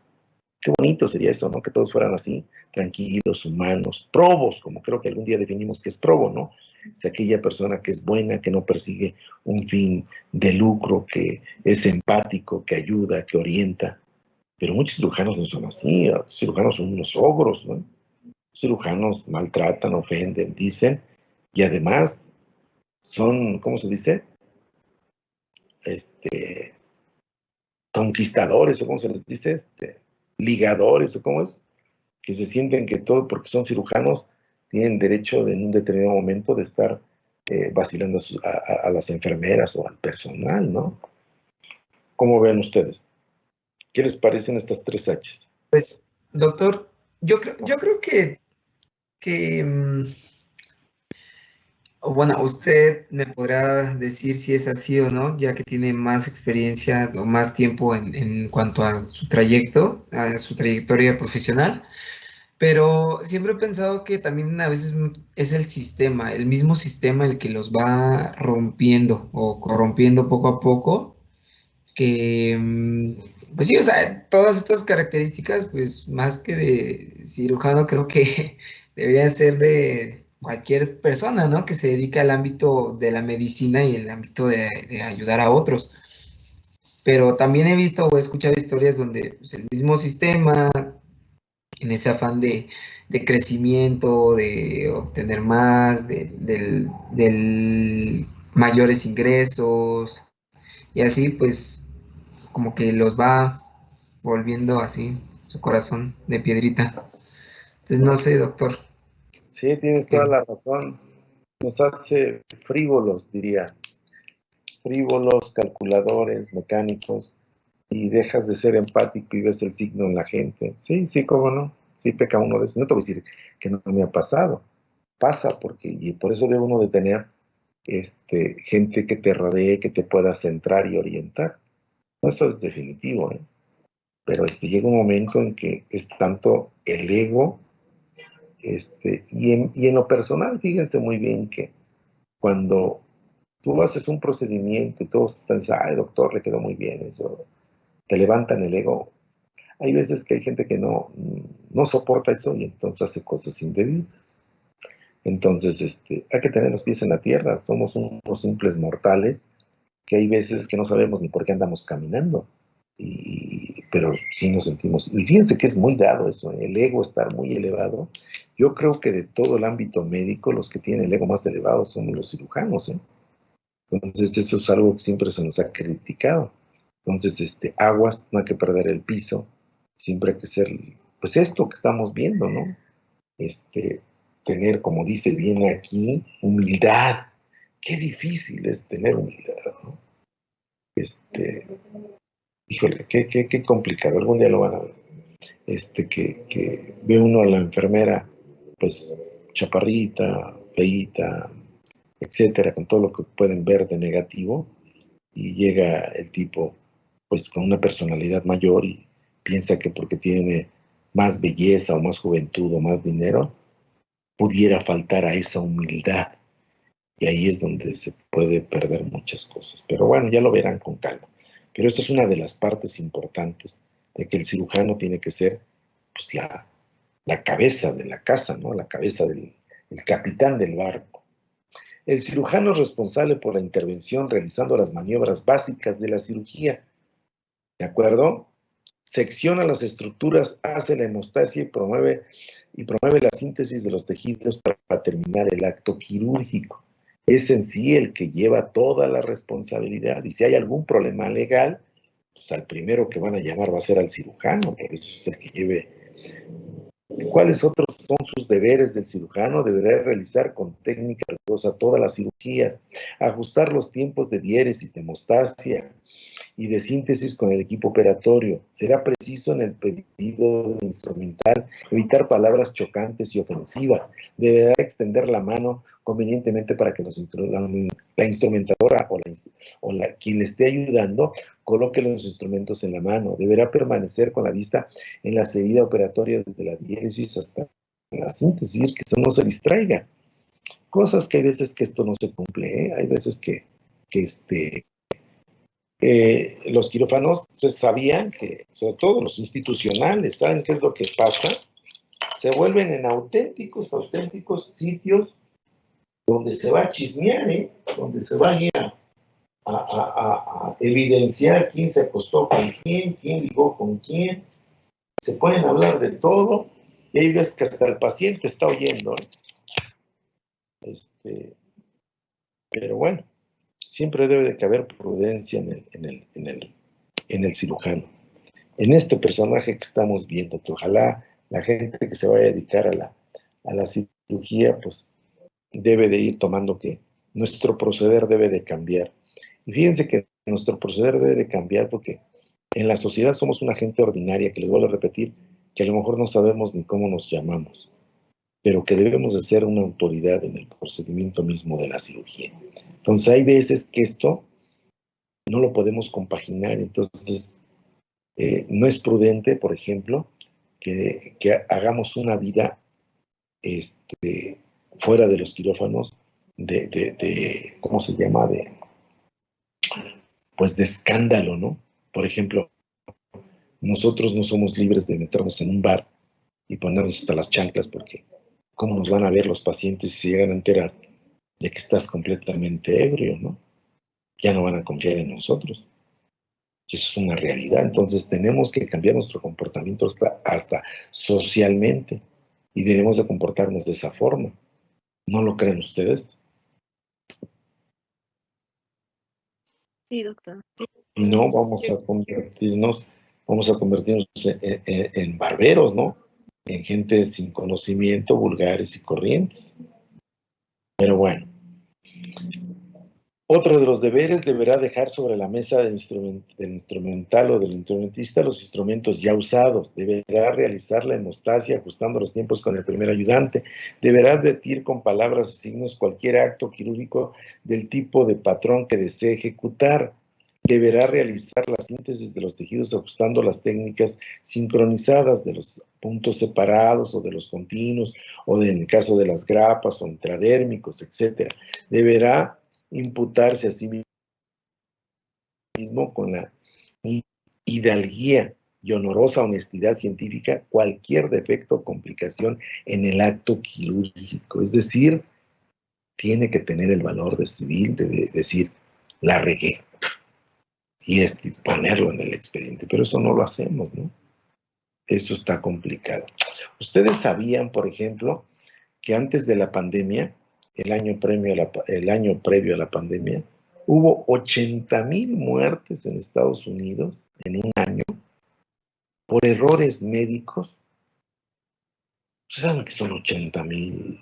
Qué bonito sería eso, ¿no? Que todos fueran así, tranquilos, humanos, probos, como creo que algún día definimos que es probo, ¿no? Es aquella persona que es buena, que no persigue un fin de lucro, que es empático, que ayuda, que orienta. Pero muchos cirujanos no son así, los cirujanos son unos ogros, ¿no? Los cirujanos maltratan, ofenden, dicen, y además son, ¿cómo se dice? Conquistadores, o ¿cómo se les dice? Ligadores, o ¿cómo es? Que se sienten que todo, porque son cirujanos, tienen derecho en un determinado momento de estar vacilando a las enfermeras o al personal, ¿no? ¿Cómo ven ustedes? ¿Qué les parecen estas 3 H's? Pues, doctor, yo creo que bueno, usted me podrá decir si es así o no, ya que tiene más experiencia o más tiempo en cuanto a su trayectoria profesional, pero siempre he pensado que también a veces es el sistema, el mismo sistema el que los va rompiendo o corrompiendo poco a poco, que, pues sí, o sea, todas estas características, pues más que de cirujano, creo que deberían ser de cualquier persona, ¿no? Que se dedica al ámbito de la medicina y el ámbito de ayudar a otros. Pero también he visto o he escuchado historias donde pues, el mismo sistema, en ese afán de crecimiento, de obtener más, del mayores ingresos, y así, pues como que los va volviendo así, su corazón de piedrita. Entonces, no sé, doctor. Sí, tienes toda la razón. Nos hace frívolos, diría. Frívolos, calculadores, mecánicos, y dejas de ser empático y ves el signo en la gente. Sí, sí, cómo no. Sí peca uno de eso. No te voy a decir que no me ha pasado. Pasa y por eso debe uno de tener gente que te rodee, que te pueda centrar y orientar. Eso es definitivo, ¿eh? Pero llega un momento en que es tanto el ego Y en lo personal, fíjense muy bien que cuando tú haces un procedimiento y todos están diciendo, ay, doctor, le quedó muy bien eso, te levantan el ego. Hay veces que hay gente que no soporta eso y entonces hace cosas indebidas. Entonces, hay que tener los pies en la tierra. Somos unos simples mortales que hay veces que no sabemos ni por qué andamos caminando. Pero sí nos sentimos. Y fíjense que es muy dado eso, el ego estar muy elevado. Yo creo que de todo el ámbito médico, los que tienen el ego más elevado son los cirujanos, ¿eh? Entonces, eso es algo que siempre se nos ha criticado. Entonces, aguas, no hay que perder el piso. Siempre hay que ser, pues esto que estamos viendo, ¿no? Tener, como dice bien aquí, humildad. Qué difícil es tener humildad, ¿no? Híjole, qué complicado. Algún día lo van a ver. Que ve uno a la enfermera, pues, chaparrita, feíta, etcétera, con todo lo que pueden ver de negativo, y llega el tipo, pues, con una personalidad mayor y piensa que porque tiene más belleza o más juventud o más dinero, pudiera faltar a esa humildad. Y ahí es donde se puede perder muchas cosas. Pero bueno, ya lo verán con calma. Pero esto es una de las partes importantes de que el cirujano tiene que ser, pues, la cabeza de la casa, ¿no? La cabeza el capitán del barco. El cirujano es responsable por la intervención realizando las maniobras básicas de la cirugía. ¿De acuerdo? Secciona las estructuras, hace la hemostasia y promueve la síntesis de los tejidos para terminar el acto quirúrgico. Es en sí el que lleva toda la responsabilidad. Y si hay algún problema legal, pues al primero que van a llamar va a ser al cirujano, porque eso es el que lleve. ¿Cuáles otros son sus deberes del cirujano? Deberá realizar con técnica rigurosa todas las cirugías, ajustar los tiempos de diéresis, de hemostasia y de síntesis con el equipo operatorio. Será preciso en el pedido instrumental, evitar palabras chocantes y ofensivas. Deberá extender la mano convenientemente para que la instrumentadora o quien le esté ayudando coloque los instrumentos en la mano. Deberá permanecer con la vista en la seguida operatoria desde la diéresis hasta la síntesis, que eso no se distraiga. Cosas que hay veces que esto no se cumple, ¿eh? Hay veces que los quirófanos sabían que, sobre todo los institucionales, ¿saben qué es lo que pasa? Se vuelven en auténticos sitios donde se va a chismear, donde se va a ir a evidenciar quién se acostó con quién ligó con quién. Se pueden hablar de todo y hay veces que hasta el paciente está oyendo. Pero bueno, siempre debe de haber prudencia en el cirujano. En este personaje que estamos viendo, que ojalá la gente que se vaya a dedicar a la cirugía, pues debe de ir tomando que nuestro proceder debe de cambiar. Y fíjense que nuestro proceder debe de cambiar porque en la sociedad somos una gente ordinaria, que les vuelvo a repetir, que a lo mejor no sabemos ni cómo nos llamamos, pero que debemos de ser una autoridad en el procedimiento mismo de la cirugía. Entonces hay veces que esto no lo podemos compaginar, entonces no es prudente, por ejemplo, que hagamos una vida fuera de los quirófanos ¿cómo se llama? Pues de escándalo, ¿no? Por ejemplo, nosotros no somos libres de meternos en un bar y ponernos hasta las chanclas porque ¿cómo nos van a ver los pacientes si se llegan a enterar de que estás completamente ebrio, ¿no? Ya no van a confiar en nosotros. Y eso es una realidad. Entonces tenemos que cambiar nuestro comportamiento hasta socialmente y debemos de comportarnos de esa forma. ¿No lo creen ustedes? Sí, doctor. No vamos a convertirnos en barberos, ¿no? En gente sin conocimiento, vulgares y corrientes. Pero bueno. Otro de los deberes deberá dejar sobre la mesa del instrumental o del instrumentista los instrumentos ya usados. Deberá realizar la hemostasia ajustando los tiempos con el primer ayudante. Deberá advertir con palabras y signos cualquier acto quirúrgico del tipo de patrón que desee ejecutar. deberá realizar la síntesis de los tejidos ajustando las técnicas sincronizadas de los puntos separados o de los continuos, o en el caso de las grapas o intradérmicos, etc. Deberá imputarse a sí mismo con la hidalguía y honorosa honestidad científica cualquier defecto o complicación en el acto quirúrgico. Es decir, tiene que tener el valor de civil de decir, la regué, y ponerlo en el expediente, pero eso no lo hacemos, ¿no? Eso está complicado. Ustedes sabían, por ejemplo, que antes de la pandemia, el año previo a la pandemia, hubo 80,000 muertes en Estados Unidos en un año por errores médicos. ¿Saben que son 80,000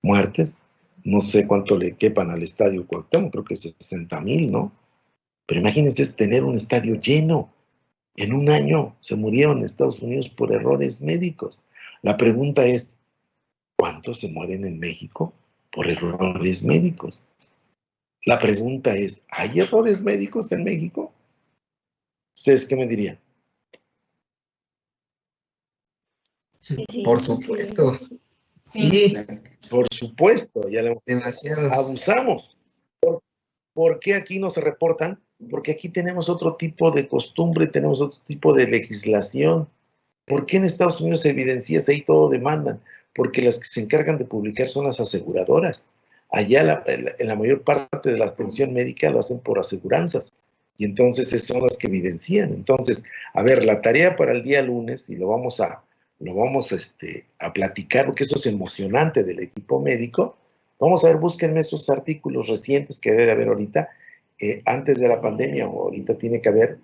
muertes? No sé cuánto le quepan al estadio Cuauhtémoc, creo que es 60,000, ¿no? Pero imagínense es tener un estadio lleno. En un año se murieron en Estados Unidos por errores médicos. La pregunta es, ¿cuántos se mueren en México por errores médicos? La pregunta es, ¿hay errores médicos en México? ¿Ustedes qué me dirían? Por supuesto. Sí, Por supuesto, ya lo demasiados. abusamos. ¿Por qué aquí no se reportan? Porque aquí tenemos otro tipo de costumbre, tenemos otro tipo de legislación. ¿Por qué en Estados Unidos se evidencia, ahí todo demandan? Porque las que se encargan de publicar son las aseguradoras. Allá en la mayor parte de la atención médica lo hacen por aseguranzas. Y entonces son las que evidencian. Entonces, a ver, la tarea para el día lunes, y lo vamos a platicar, porque eso es emocionante del equipo médico. Vamos a ver, búsquenme esos artículos recientes que debe haber ahorita, antes de la pandemia, o ahorita tiene que haber,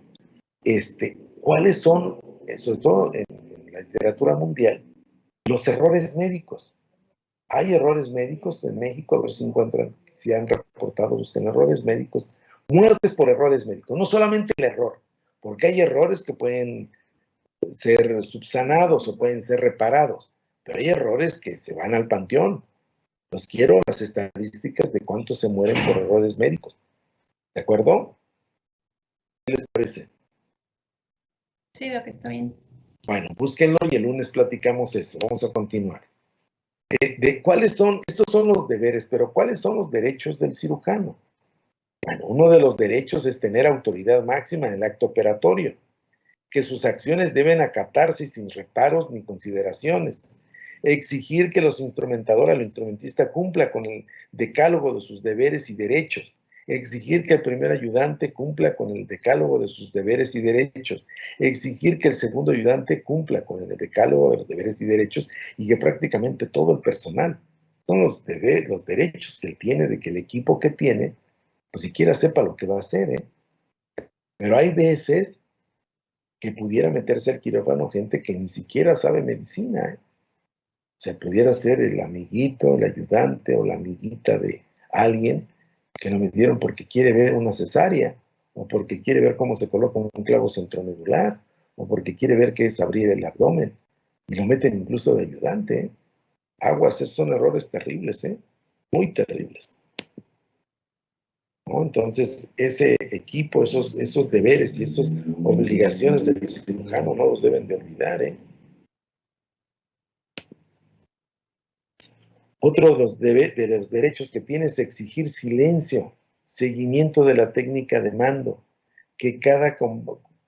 cuáles son, sobre todo en la literatura mundial, los errores médicos. Hay errores médicos en México, a ver si encuentran, si han reportado, busquen errores médicos, muertes por errores médicos, no solamente el error, porque hay errores que pueden ser subsanados o pueden ser reparados, pero hay errores que se van al panteón. Los quiero las estadísticas de cuántos se mueren por errores médicos. ¿De acuerdo? ¿Qué les parece? Sí, Doc, está bien. Bueno, búsquenlo y el lunes platicamos eso. Vamos a continuar. Estos son los deberes, pero ¿cuáles son los derechos del cirujano? Bueno, uno de los derechos es tener autoridad máxima en el acto operatorio, que sus acciones deben acatarse sin reparos ni consideraciones, exigir que los instrumentadores o el instrumentista cumpla con el decálogo de sus deberes y derechos, exigir que el primer ayudante cumpla con el decálogo de sus deberes y derechos, exigir que el segundo ayudante cumpla con el decálogo de los deberes y derechos, y que prácticamente todo el personal, son los derechos que él tiene, de que el equipo que tiene, pues siquiera sepa lo que va a hacer, ¿eh? Pero hay veces que pudiera meterse al quirófano gente que ni siquiera sabe medicina, ¿eh? O sea, pudiera ser el amiguito, el ayudante o la amiguita de alguien que lo metieron porque quiere ver una cesárea, o porque quiere ver cómo se coloca un clavo centromedular, o porque quiere ver qué es abrir el abdomen, y lo meten incluso de ayudante, ¿eh? Aguas, esos son errores terribles, ¿eh? Muy terribles, ¿no? Entonces, ese equipo, esos deberes y esas obligaciones del cirujano no los deben de olvidar, ¿eh? Otro de los derechos que tiene es exigir silencio, seguimiento de la técnica de mando, que cada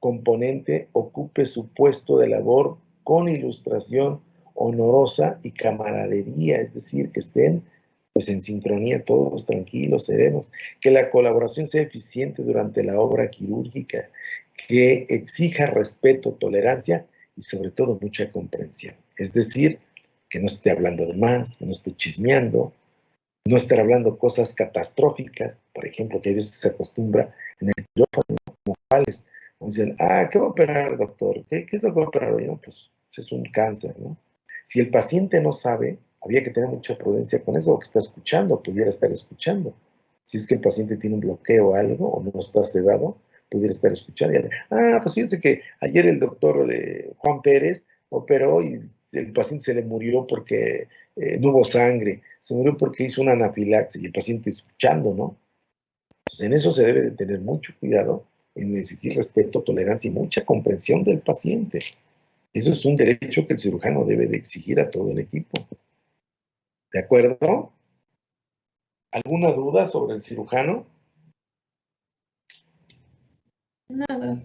componente ocupe su puesto de labor con ilustración honorosa y camaradería, es decir, que estén pues en sincronía todos tranquilos, serenos, que la colaboración sea eficiente durante la obra quirúrgica, que exija respeto, tolerancia y sobre todo mucha comprensión. Es decir, que no esté hablando de más, que no esté chismeando, no estar hablando cosas catastróficas, por ejemplo, que a veces se acostumbra en el quirófano, como cuáles, dicen, ¿qué va a operar, doctor? ¿Qué es lo que va a operar hoy? No, pues es un cáncer, ¿no? Si el paciente no sabe, había que tener mucha prudencia con eso, o que está escuchando, pudiera estar escuchando. Si es que el paciente tiene un bloqueo o algo, o no está sedado, pudiera estar escuchando. Pues fíjense que ayer el doctor Juan Pérez operó y el paciente se le murió porque no hubo sangre, se murió porque hizo una anafilaxis y el paciente escuchando, ¿no? Entonces, en eso se debe de tener mucho cuidado en exigir respeto, tolerancia y mucha comprensión del paciente. Eso es un derecho que el cirujano debe de exigir a todo el equipo. ¿De acuerdo? ¿Alguna duda sobre el cirujano? Nada.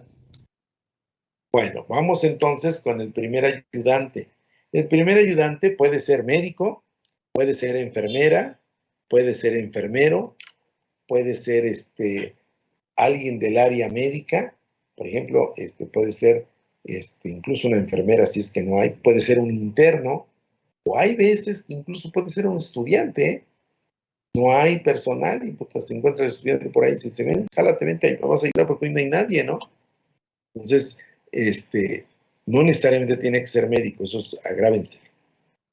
Bueno, vamos entonces con el primer ayudante. El primer ayudante puede ser médico, puede ser enfermera, puede ser enfermero, puede ser alguien del área médica, por ejemplo, puede ser incluso una enfermera si es que no hay, puede ser un interno, o hay veces que incluso puede ser un estudiante, ¿eh? No hay personal y pues, se encuentra el estudiante por ahí y dice, ven, jálate, vente, ahí me vas a ayudar porque hoy no hay nadie, ¿no? Entonces, no necesariamente tiene que ser médico, eso es agrávense.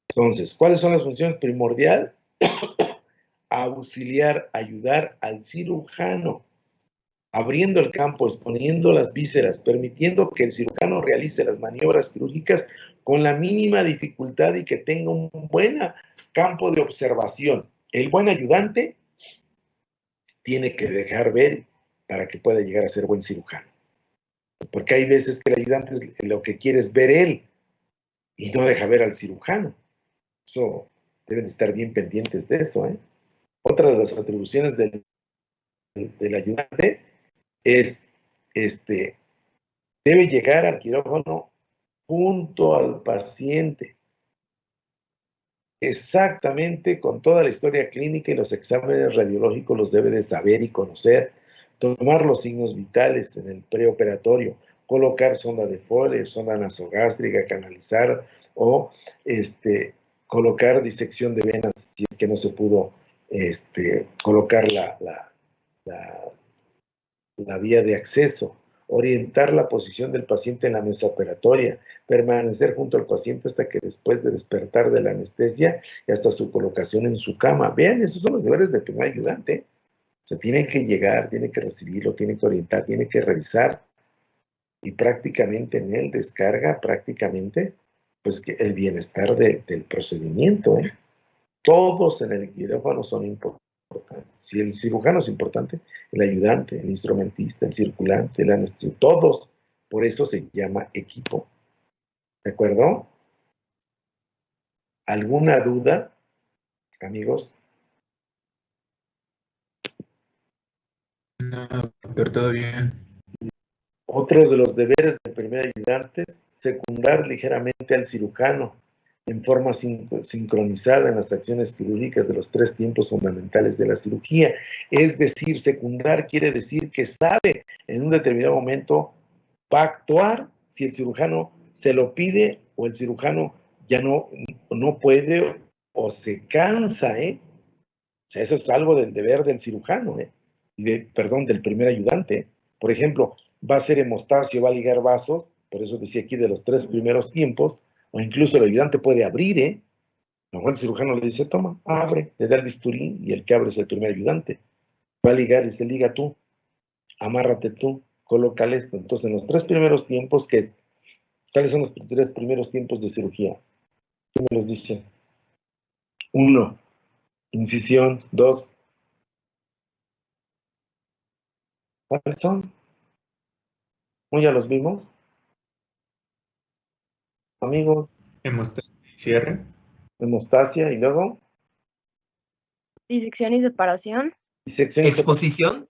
Entonces, ¿cuáles son las funciones? Primordial, auxiliar, ayudar al cirujano, abriendo el campo, exponiendo las vísceras, permitiendo que el cirujano realice las maniobras quirúrgicas con la mínima dificultad y que tenga un buen campo de observación. El buen ayudante tiene que dejar ver para que pueda llegar a ser buen cirujano. Porque hay veces que el ayudante lo que quiere es ver él y no deja ver al cirujano. Eso deben estar bien pendientes de eso, ¿eh? Otra de las atribuciones del ayudante es, debe llegar al quirófano junto al paciente, exactamente con toda la historia clínica y los exámenes radiológicos los debe de saber y conocer, tomar los signos vitales en el preoperatorio, colocar sonda de Foley, sonda nasogástrica, canalizar o colocar disección de venas si es que no se pudo colocar la vía de acceso, orientar la posición del paciente en la mesa operatoria, permanecer junto al paciente hasta que después de despertar de la anestesia y hasta su colocación en su cama. Vean, esos son los deberes del primer ayudante. Se tiene que llegar, tiene que recibirlo, tiene que orientar, tiene que revisar y prácticamente en él descarga prácticamente pues que el bienestar del procedimiento. Todos en el quirófano son importantes. Si el cirujano es importante, el ayudante, el instrumentista, el circulante, el anestesista, todos. Por eso se llama equipo. ¿De acuerdo? ¿Alguna duda, amigos? No, doctor, todo bien. Otros de los deberes del primer ayudante es secundar ligeramente al cirujano en forma sincronizada en las acciones quirúrgicas de los 3 tiempos fundamentales de la cirugía. Es decir, secundar quiere decir que sabe en un determinado momento va a actuar si el cirujano se lo pide o el cirujano ya no puede o se cansa, O sea, eso es algo del deber del cirujano, del primer ayudante. Por ejemplo, va a hacer hemostasia, va a ligar vasos, por eso decía aquí de los 3 primeros tiempos, o incluso el ayudante puede abrir, A lo mejor el cirujano le dice, toma, abre, le da el bisturí, y el que abre es el primer ayudante. Va a ligar, dice, liga tú, amárrate tú, colócale esto. Entonces, en los 3 primeros tiempos, ¿cuáles son los 3 primeros tiempos de cirugía? ¿Qué me los dicen? 1, incisión. 2, ¿cuáles son? ¿No ya los vimos? Amigos. Hemostasia y cierre. Hemostasia y luego Disección y separación. disección. Exposición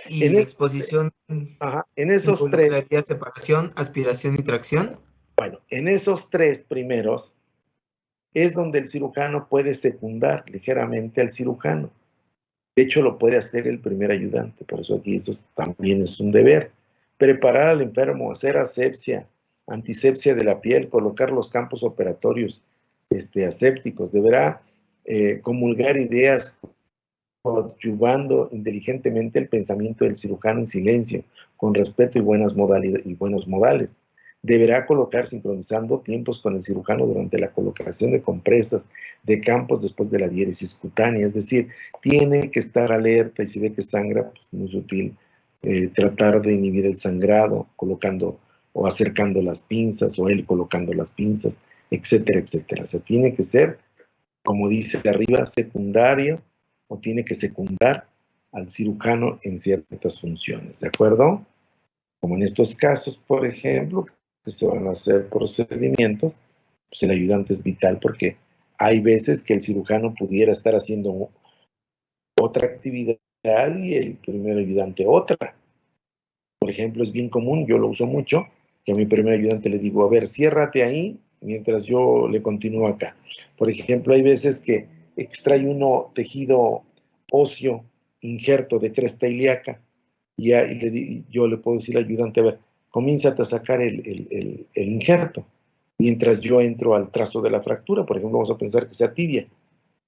y exposición. Ajá, en esos 3. Separación, aspiración y tracción. Bueno, en esos 3 primeros es donde el cirujano puede secundar ligeramente al cirujano. De hecho, lo puede hacer el primer ayudante, por eso aquí eso también es un deber. Preparar al enfermo, hacer asepsia, antisepsia de la piel, colocar los campos operatorios asépticos. Deberá comulgar ideas coadyuvando inteligentemente el pensamiento del cirujano en silencio, con respeto y buenos modales. Deberá colocar sincronizando tiempos con el cirujano durante la colocación de compresas de campos después de la diéresis cutánea, es decir, tiene que estar alerta y si ve que sangra, pues muy sutil, tratar de inhibir el sangrado, colocando o acercando las pinzas o él colocando las pinzas, etcétera, etcétera. O sea, tiene que ser, como dice arriba, secundario o tiene que secundar al cirujano en ciertas funciones, ¿de acuerdo? Como en estos casos, por ejemplo, que se van a hacer procedimientos, pues el ayudante es vital porque hay veces que el cirujano pudiera estar haciendo otra actividad y el primer ayudante otra. Por ejemplo, es bien común, yo lo uso mucho, que a mi primer ayudante le digo, a ver, ciérrate ahí mientras yo le continúo acá. Por ejemplo, hay veces que extrae uno tejido óseo injerto de cresta ilíaca y yo le puedo decir al ayudante, a ver, comiénzate a sacar el injerto mientras yo entro al trazo de la fractura. Por ejemplo, vamos a pensar que sea tibia.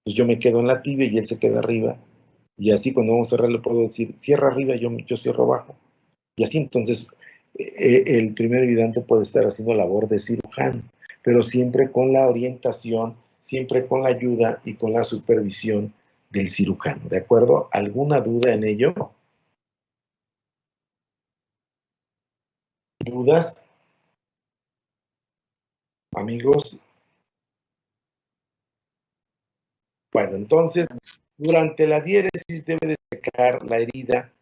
Pues yo me quedo en la tibia y él se queda arriba. Y así cuando vamos a cerrar le puedo decir, cierra arriba, yo cierro abajo. Y así entonces el primer ayudante puede estar haciendo labor de cirujano, pero siempre con la orientación, siempre con la ayuda y con la supervisión del cirujano. ¿De acuerdo? ¿Alguna duda en ello? ¿Dudas? Amigos. Bueno, entonces, durante la diéresis debe de secar la herida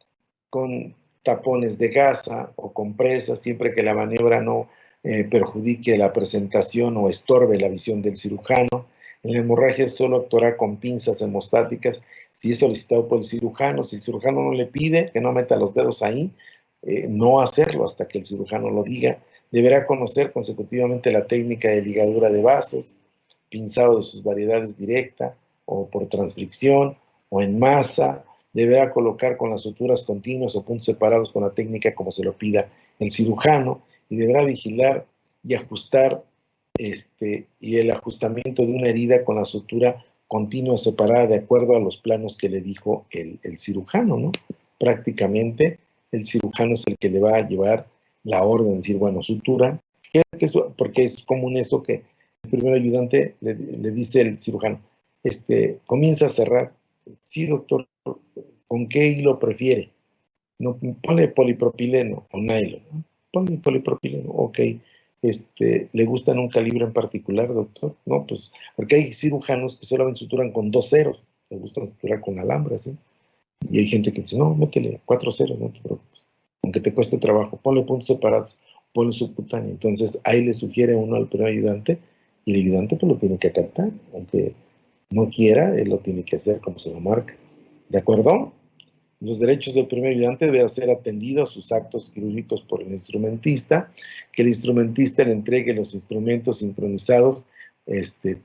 con tapones de gasa o compresas, siempre que la maniobra no perjudique la presentación o estorbe la visión del cirujano. En la hemorragia solo actuará con pinzas hemostáticas si es solicitado por el cirujano. Si el cirujano no le pide que no meta los dedos ahí, no hacerlo hasta que el cirujano lo diga. Deberá conocer consecutivamente la técnica de ligadura de vasos, pinzado de sus variedades directa o por transfricción o en masa. Deberá colocar con las suturas continuas o puntos separados con la técnica como se lo pida el cirujano y deberá vigilar y ajustar y el ajustamiento de una herida con la sutura continua separada de acuerdo a los planos que le dijo el cirujano, ¿no? Prácticamente el cirujano es el que le va a llevar la orden, decir, bueno, sutura, porque es común eso que el primer ayudante le dice el cirujano, comienza a cerrar. Sí, doctor, ¿con qué hilo prefiere? No, ponle polipropileno o nylon, ¿no? Ponle polipropileno, ok. ¿Le gustan un calibre en particular, doctor? No, pues, porque hay cirujanos que solamente suturan con 2 ceros, les gusta suturar con alambre, ¿sí? Y hay gente que dice, no, métele 4 ceros, no te preocupes, aunque te cueste trabajo, ponle puntos separados, ponle subcutáneo. Entonces, ahí le sugiere uno al primer ayudante, y el ayudante pues lo tiene que acatar, aunque no quiera, él lo tiene que hacer como se lo marca. ¿De acuerdo? Los derechos del primer ayudante deben ser atendidos a sus actos quirúrgicos por el instrumentista, que el instrumentista le entregue los instrumentos sincronizados,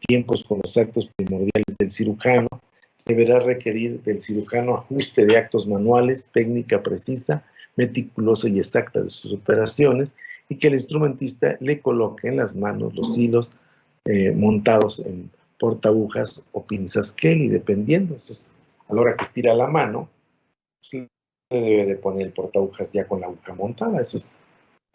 tiempos con los actos primordiales del cirujano, deberá requerir del cirujano ajuste de actos manuales, técnica precisa, meticulosa y exacta de sus operaciones, y que el instrumentista le coloque en las manos los hilos montados en portaagujas o pinzas Kelly, dependiendo. Entonces, a la hora que estira la mano, se debe de poner el portaagujas ya con la aguja montada. Eso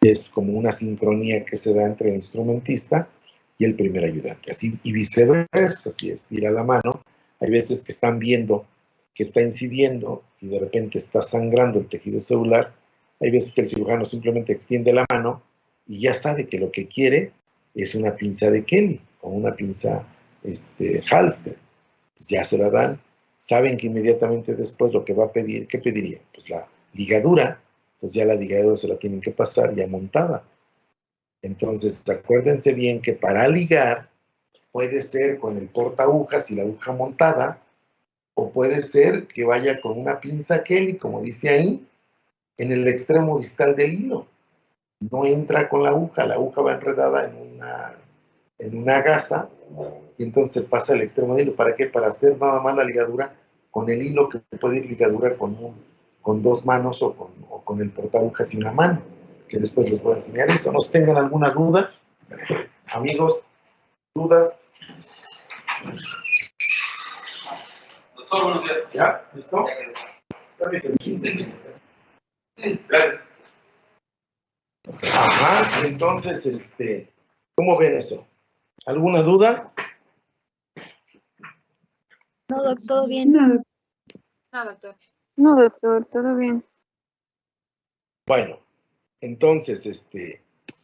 es como una sincronía que se da entre el instrumentista y el primer ayudante. Así y viceversa, si estira la mano, hay veces que están viendo que está incidiendo y de repente está sangrando el tejido celular. Hay veces que el cirujano simplemente extiende la mano y ya sabe que lo que quiere es una pinza de Kelly o una pinza Halsted. Pues ya se la dan. Saben que inmediatamente después lo que va a pedir, ¿qué pediría? Pues la ligadura. Entonces ya la ligadura se la tienen que pasar ya montada. Entonces acuérdense bien que para ligar puede ser con el portaagujas y la aguja montada, o puede ser que vaya con una pinza Kelly, como dice ahí, en el extremo distal del hilo. No entra con la aguja va enredada en una gasa, y entonces pasa el extremo del hilo. ¿Para qué? Para hacer nada más la ligadura con el hilo, que puede ir ligadura con 2 manos o con el portaagujas y una mano, que después les voy a enseñar eso. ¿No tengan alguna duda? Amigos, ¿dudas? Doctor, buenos días. ¿Ya? ¿Listo? Gracias. Ajá, entonces, ¿cómo ven eso? ¿Alguna duda? No, doctor, todo bien. No, No, doctor. no, doctor, todo bien. Bueno, entonces,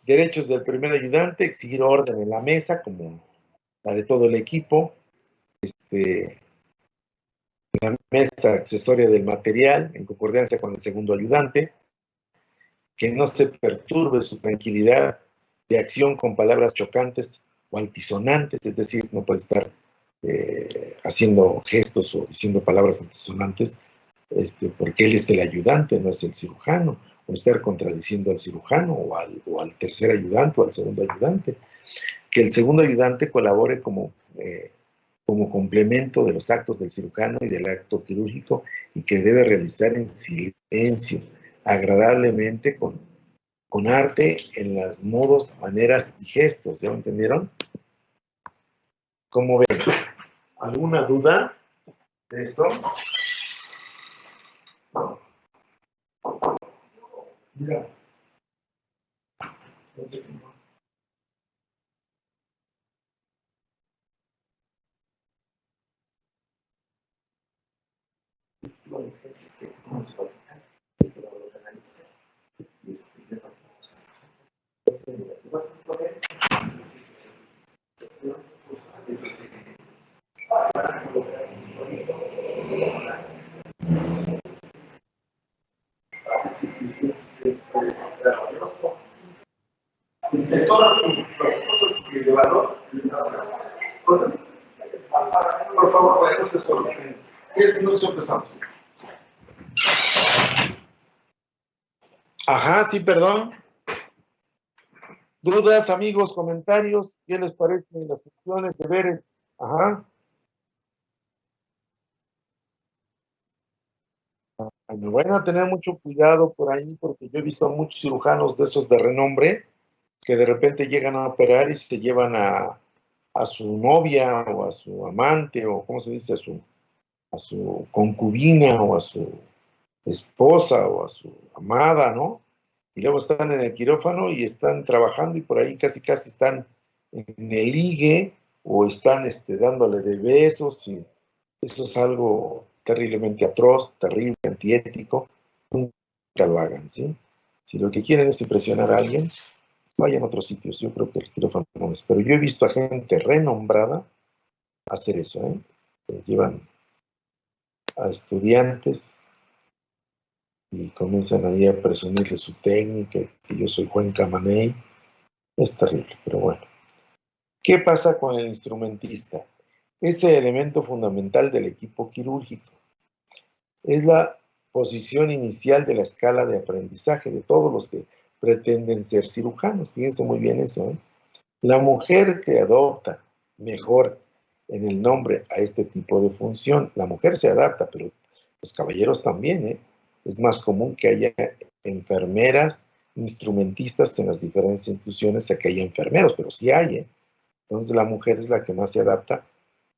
derechos del primer ayudante, exigir orden en la mesa, como la de todo el equipo, la mesa accesoria del material, en concordancia con el segundo ayudante, que no se perturbe su tranquilidad de acción con palabras chocantes o altisonantes, es decir, no puede estar haciendo gestos o diciendo palabras altisonantes, porque él es el ayudante, no es el cirujano, o estar contradiciendo al cirujano o al tercer ayudante o al segundo ayudante. Que el segundo ayudante colabore como complemento de los actos del cirujano y del acto quirúrgico y que debe realizar en silencio, agradablemente, con arte en los modos, maneras y gestos. ¿Ya lo entendieron? ¿Cómo ven? ¿Alguna duda de esto? Mira. De todas las cosas de valor, por favor, podemos resolver. 10 minutos empezamos. Ajá, sí, perdón. ¿Dudas, amigos, comentarios? ¿Qué les parecen las funciones, deberes? Ajá. Me van a tener mucho cuidado por ahí porque yo he visto a muchos cirujanos de esos de renombre que de repente llegan a operar y se llevan a su novia o a su amante o, ¿cómo se dice? A su concubina o a su esposa o a su amada, ¿no? Y luego están en el quirófano y están trabajando y por ahí casi están en el ligue o están dándole de besos y eso es algo terriblemente atroz, terrible, antiético. Nunca lo hagan, ¿sí? Si lo que quieren es impresionar a alguien, vayan a otros sitios. Yo creo que el quirófano no es. Pero yo he visto a gente renombrada hacer eso, ¿eh? Llevan a estudiantes y comienzan ahí a presumirle su técnica, que yo soy Juan Camaney. Es terrible, pero bueno. ¿Qué pasa con el instrumentista? Ese elemento fundamental del equipo quirúrgico es la posición inicial de la escala de aprendizaje de todos los que pretenden ser cirujanos. Fíjense muy bien eso, ¿eh? La mujer que adopta mejor en el nombre a este tipo de función, la mujer se adapta, pero los caballeros también, ¿eh? Es más común que haya enfermeras, instrumentistas en las diferentes instituciones a que haya enfermeros, pero sí hay, ¿eh? Entonces la mujer es la que más se adapta,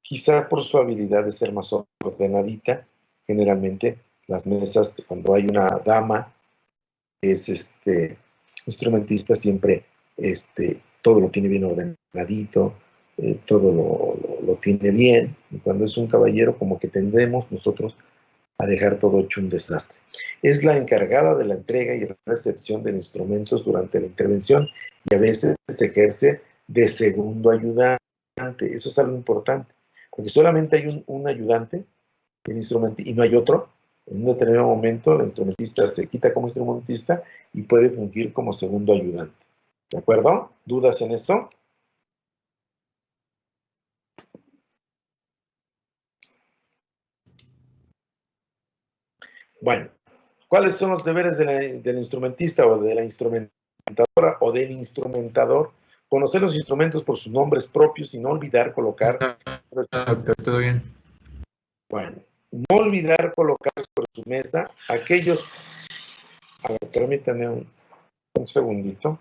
quizá por su habilidad de ser más ordenadita. Generalmente las mesas, cuando hay una dama, es instrumentista, siempre todo lo tiene bien ordenadito, todo lo tiene bien, y cuando es un caballero como que tendemos nosotros a dejar todo hecho un desastre. Es la encargada de la entrega y recepción de instrumentos durante la intervención y a veces se ejerce de segundo ayudante. Eso es algo importante, porque solamente hay un ayudante, el instrumentista, y no hay otro. En un determinado momento el instrumentista se quita como instrumentista y puede fungir como segundo ayudante. ¿De acuerdo? ¿Dudas en eso? Bueno, ¿cuáles son los deberes del instrumentista o de la instrumentadora o del instrumentador? Conocer los instrumentos por sus nombres propios y no olvidar colocar... Doctor, todo bien. Bueno, no olvidar colocar sobre su mesa aquellos... A ver, permítanme un segundito.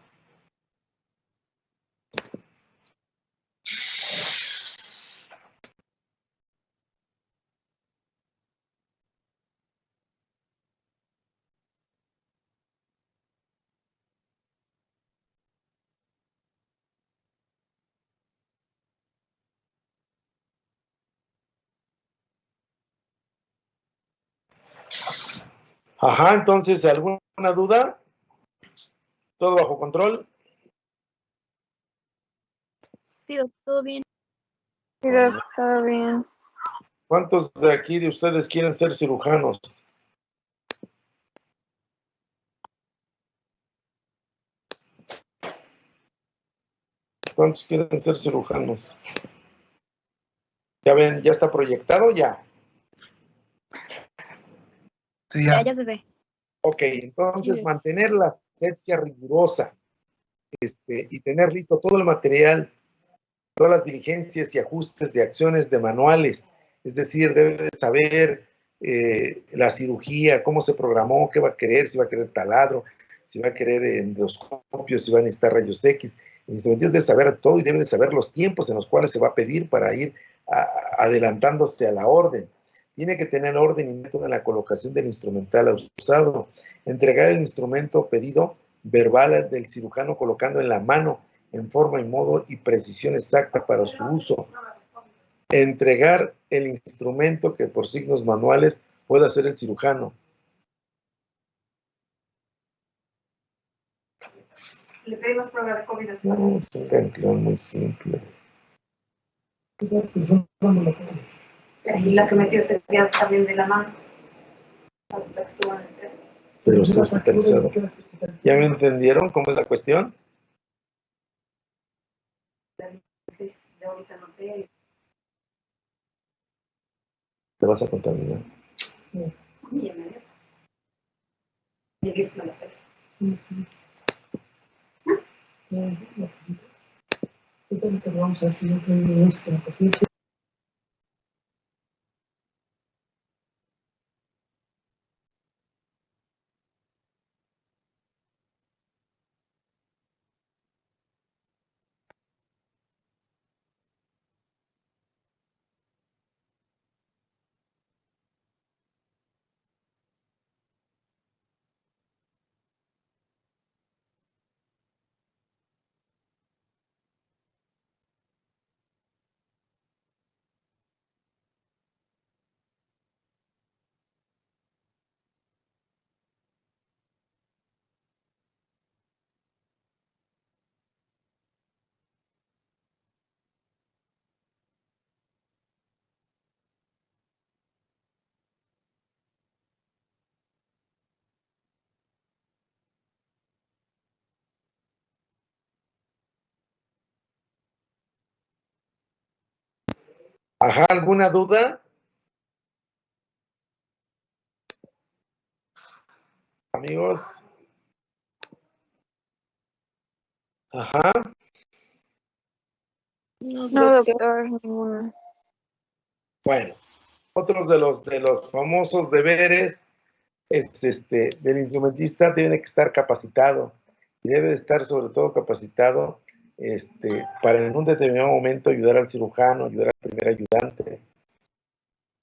Ajá, entonces, ¿alguna duda? ¿Todo bajo control? Sí, todo bien. Sí, doc, todo bien. ¿Cuántos de aquí de ustedes quieren ser cirujanos? ¿Cuántos quieren ser cirujanos? ¿Ya ven? ¿Ya está proyectado? Ya. Sí, ya. Ya se ve. Ok, entonces mantener la asepsia rigurosa y tener listo todo el material, todas las diligencias y ajustes de acciones de manuales. Es decir, debe de saber la cirugía, cómo se programó, qué va a querer, si va a querer taladro, si va a querer endoscopio, si va a necesitar rayos X. En este sentido, debe saber todo y debe de saber los tiempos en los cuales se va a pedir para ir adelantándose a la orden. Tiene que tener orden y método en la colocación del instrumental usado. Entregar el instrumento pedido verbal del cirujano colocando en la mano en forma y modo y precisión exacta para su uso. Entregar el instrumento que por signos manuales pueda hacer el cirujano. Le pedimos prueba de COVID. No, es un ganglión muy simple. Y la que metió sería también de la mano. Pero está hospitalizado. ¿Ya me entendieron cómo es la cuestión? De ahorita no sé. Te vas a contaminar. Ajá, ¿alguna duda? Amigos. Ajá. No, doctor, ninguna. Bueno, otros de los famosos deberes del instrumentista tiene que estar capacitado y debe de estar sobre todo capacitado para en un determinado momento ayudar al cirujano, ayudar al primer ayudante.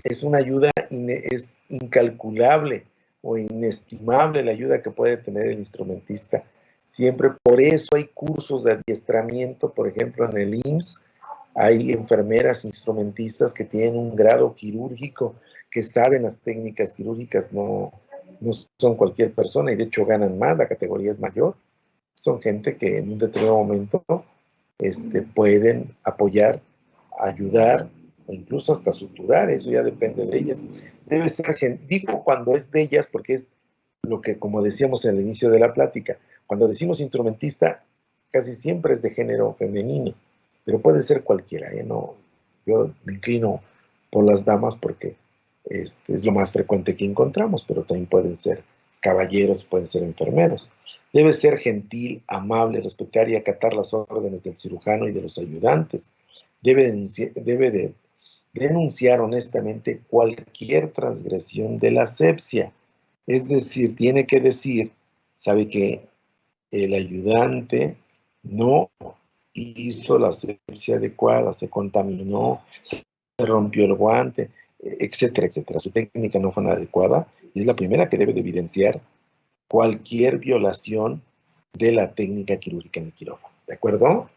Es una ayuda, es incalculable o inestimable la ayuda que puede tener el instrumentista. Siempre, por eso hay cursos de adiestramiento, por ejemplo, en el IMSS, hay enfermeras instrumentistas que tienen un grado quirúrgico, que saben las técnicas quirúrgicas, no son cualquier persona y de hecho ganan más, la categoría es mayor. Son gente que en un determinado momento pueden apoyar, ayudar o incluso hasta suturar, eso ya depende de ellas. Debe ser gente, digo cuando es de ellas porque es lo que, como decíamos en el inicio de la plática, cuando decimos instrumentista, casi siempre es de género femenino, pero puede ser cualquiera, no, yo me inclino por las damas porque es lo más frecuente que encontramos, pero también pueden ser caballeros, pueden ser enfermeros. Debe ser gentil, amable, respetar y acatar las órdenes del cirujano y de los ayudantes. Debe de denunciar honestamente cualquier transgresión de la asepsia. Es decir, tiene que decir, sabe que el ayudante no hizo la asepsia adecuada, se contaminó, se rompió el guante, etcétera, etcétera. Su técnica no fue la adecuada y es la primera que debe de evidenciar cualquier violación de la técnica quirúrgica en el quirófano. ¿De acuerdo?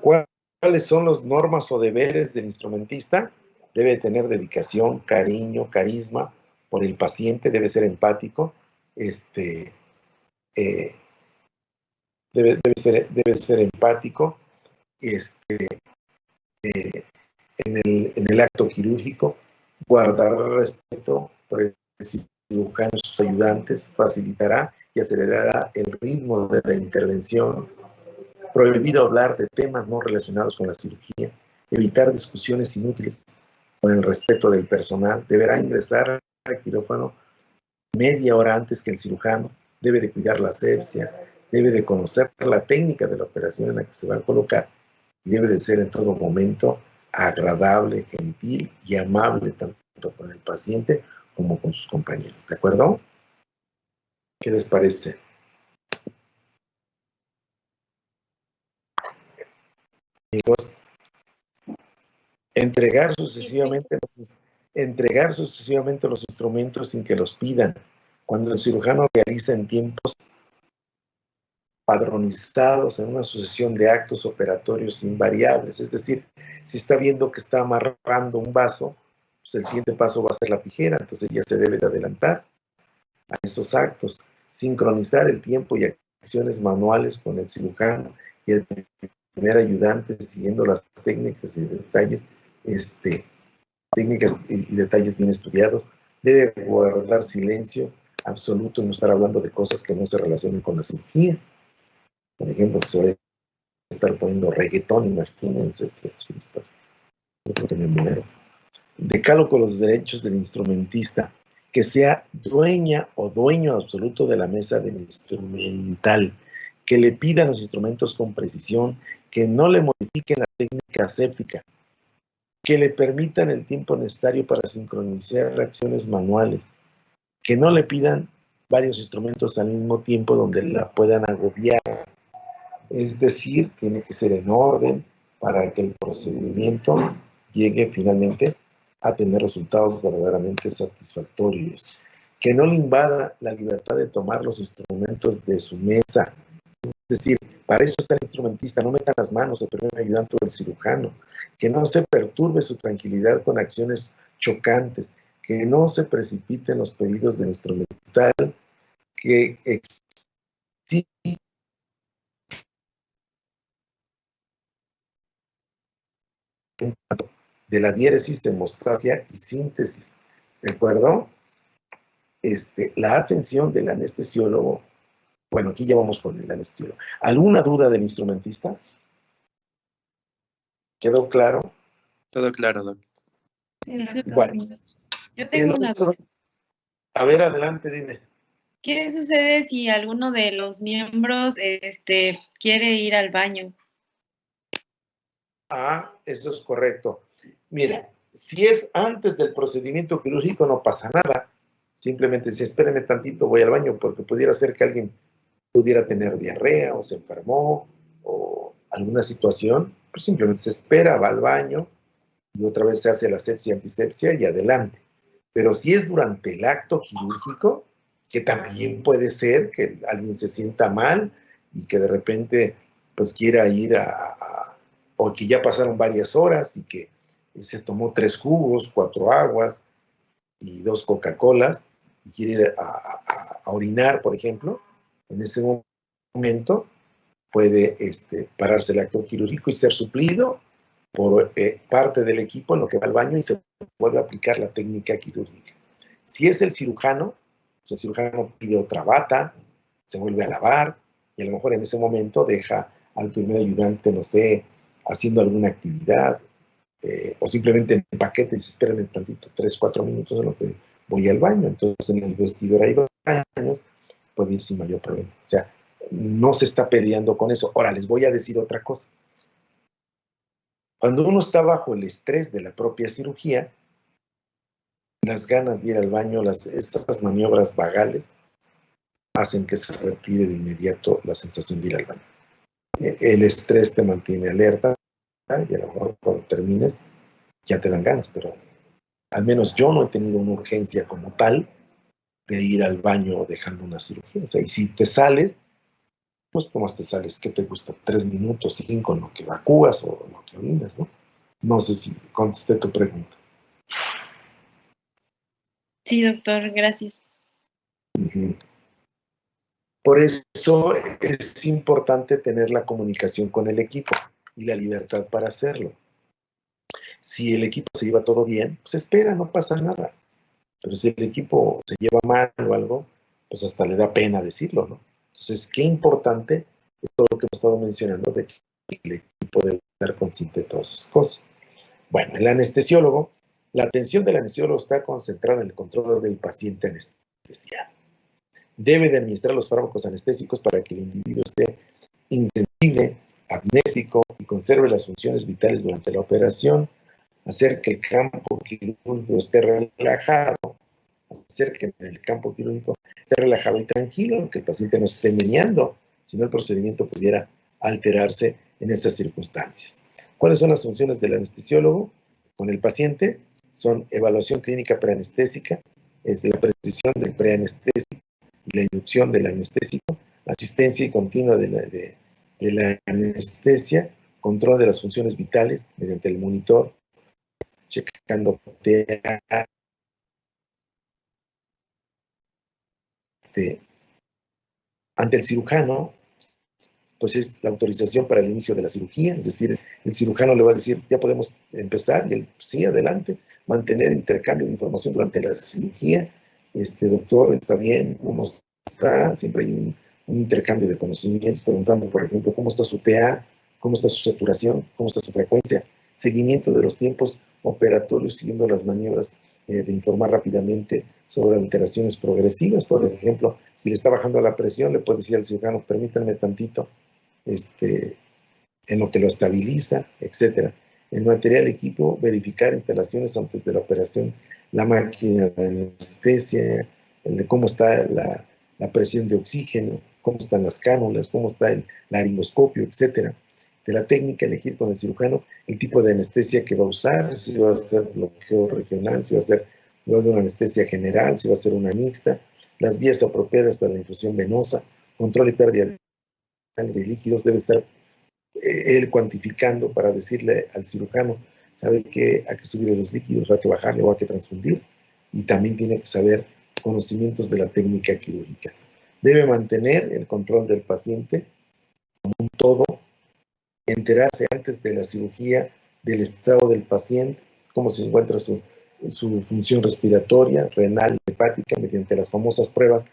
¿Cuáles son las normas o deberes del instrumentista? Debe tener dedicación, cariño, carisma por el paciente, debe ser empático, debe ser empático, en el acto quirúrgico, guardar respeto, precisiones cirujano y sus ayudantes, facilitará y acelerará el ritmo de la intervención. Prohibido hablar de temas no relacionados con la cirugía, evitar discusiones inútiles con el respeto del personal, deberá ingresar al quirófano media hora antes que el cirujano, debe de cuidar la asepsia, debe de conocer la técnica de la operación en la que se va a colocar y debe de ser en todo momento agradable, gentil y amable tanto con el paciente como con sus compañeros. ¿De acuerdo? ¿Qué les parece? Amigos, entregar sucesivamente los instrumentos sin que los pidan. Cuando el cirujano realiza en tiempos padronizados en una sucesión de actos operatorios invariables, es decir, si está viendo que está amarrando un vaso, pues el siguiente paso va a ser la tijera, entonces ya se debe de adelantar a esos actos, sincronizar el tiempo y acciones manuales con el cirujano y el primer ayudante siguiendo las técnicas y detalles, técnicas y detalles bien estudiados, debe guardar silencio absoluto y no estar hablando de cosas que no se relacionen con la cirugía. Por ejemplo, que se vaya a estar poniendo reggaetón, imagínense, yo creo que me muero. Decálogo con los derechos del instrumentista, que sea dueña o dueño absoluto de la mesa del instrumental, que le pidan los instrumentos con precisión, que no le modifiquen la técnica aséptica, que le permitan el tiempo necesario para sincronizar reacciones manuales, que no le pidan varios instrumentos al mismo tiempo donde la puedan agobiar. Es decir, tiene que ser en orden para que el procedimiento llegue finalmente a tener resultados verdaderamente satisfactorios. Que no le invada la libertad de tomar los instrumentos de su mesa. Es decir, para eso está el instrumentista, no metan las manos el primer ayudante o el cirujano. Que no se perturbe su tranquilidad con acciones chocantes. Que no se precipiten los pedidos del instrumental. Que exige de la diéresis, hemostasia y síntesis, ¿de acuerdo? La atención del anestesiólogo. Bueno, aquí ya vamos con el anestesiólogo. ¿Alguna duda del instrumentista? ¿Quedó claro? Todo claro, Doc. Bueno, Yo tengo una duda. a ver, adelante, dime. ¿Qué sucede si alguno de los miembros quiere ir al baño? Ah, eso es correcto. Mira, si es antes del procedimiento quirúrgico no pasa nada. Simplemente si espérenme tantito, voy al baño, porque pudiera ser que alguien pudiera tener diarrea o se enfermó o alguna situación, pues simplemente se espera, va al baño y otra vez se hace la asepsia, antisepsia y adelante. Pero si es durante el acto quirúrgico, que también puede ser que alguien se sienta mal y que de repente pues quiera ir o que ya pasaron varias horas y que se tomó 3 jugos, 4 aguas y 2 Coca-Colas y quiere ir a orinar, por ejemplo, en ese momento puede pararse el acto quirúrgico y ser suplido por parte del equipo en lo que va al baño y se vuelve a aplicar la técnica quirúrgica. Si es el cirujano pide otra bata, se vuelve a lavar y a lo mejor en ese momento deja al primer ayudante, no sé, haciendo alguna actividad o simplemente en paquete y se esperan un tantito, 3, 4 minutos en lo que voy al baño. Entonces en el vestidor hay baños, puede ir sin mayor problema. O sea, no se está peleando con eso. Ahora, les voy a decir otra cosa. Cuando uno está bajo el estrés de la propia cirugía, las ganas de ir al baño, estas maniobras vagales, hacen que se retire de inmediato la sensación de ir al baño. El estrés te mantiene alerta y a lo mejor cuando termines ya te dan ganas, pero al menos yo no he tenido una urgencia como tal de ir al baño dejando una cirugía. O sea, y si te sales, pues ¿cómo te sales? ¿Qué te gusta? 3 minutos, 5 en lo que evacúas o en lo que orinas, ¿no? No sé si contesté tu pregunta. Sí, doctor, gracias. Uh-huh. Por eso es importante tener la comunicación con el equipo y la libertad para hacerlo. Si el equipo se lleva todo bien, pues espera, no pasa nada. Pero si el equipo se lleva mal o algo, pues hasta le da pena decirlo, ¿no? Entonces, qué importante es todo lo que hemos estado mencionando de que el equipo debe estar consciente de todas esas cosas. Bueno, el anestesiólogo, la atención del anestesiólogo está concentrada en el control del paciente anestesiado. Debe de administrar los fármacos anestésicos para que el individuo esté insensible, amnésico y conserve las funciones vitales durante la operación, hacer que el campo quirúrgico esté relajado, hacer que el campo quirúrgico esté relajado y tranquilo, que el paciente no esté meneando, si no el procedimiento pudiera alterarse en esas circunstancias. ¿Cuáles son las funciones del anestesiólogo con el paciente? Son evaluación clínica preanestésica, es la prescripción del preanestésico y la inducción del anestésico, asistencia y continua de la anestesia, control de las funciones vitales mediante el monitor, checando PTA, ante el cirujano, pues es la autorización para el inicio de la cirugía, es decir, el cirujano le va a decir, ya podemos empezar, y él, sí, adelante, mantener intercambio de información durante la cirugía, doctor, está bien, ¿cómo está? Siempre hay un intercambio de conocimientos, preguntando, por ejemplo, cómo está su PA, cómo está su saturación, cómo está su frecuencia, seguimiento de los tiempos operatorios, siguiendo las maniobras de informar rápidamente sobre alteraciones progresivas. Por ejemplo, si le está bajando la presión, le puede decir al cirujano, permítanme tantito, en lo que lo estabiliza, etcétera. En material equipo, verificar instalaciones antes de la operación, la máquina de anestesia, de cómo está la presión de oxígeno, cómo están las cánulas, cómo está el laringoscopio, etcétera. De la técnica, elegir con el cirujano el tipo de anestesia que va a usar, si va a ser bloqueo regional, si va a ser una anestesia general, si va a ser una mixta, las vías apropiadas para la infusión venosa, control y pérdida de sangre y líquidos. Debe estar él cuantificando para decirle al cirujano, sabe que hay que subir los líquidos, hay que bajarle o hay que transfundir, y también tiene que saber conocimientos de la técnica quirúrgica. Debe mantener el control del paciente como un todo, enterarse antes de la cirugía del estado del paciente, cómo se encuentra su función respiratoria, renal, hepática, mediante las famosas pruebas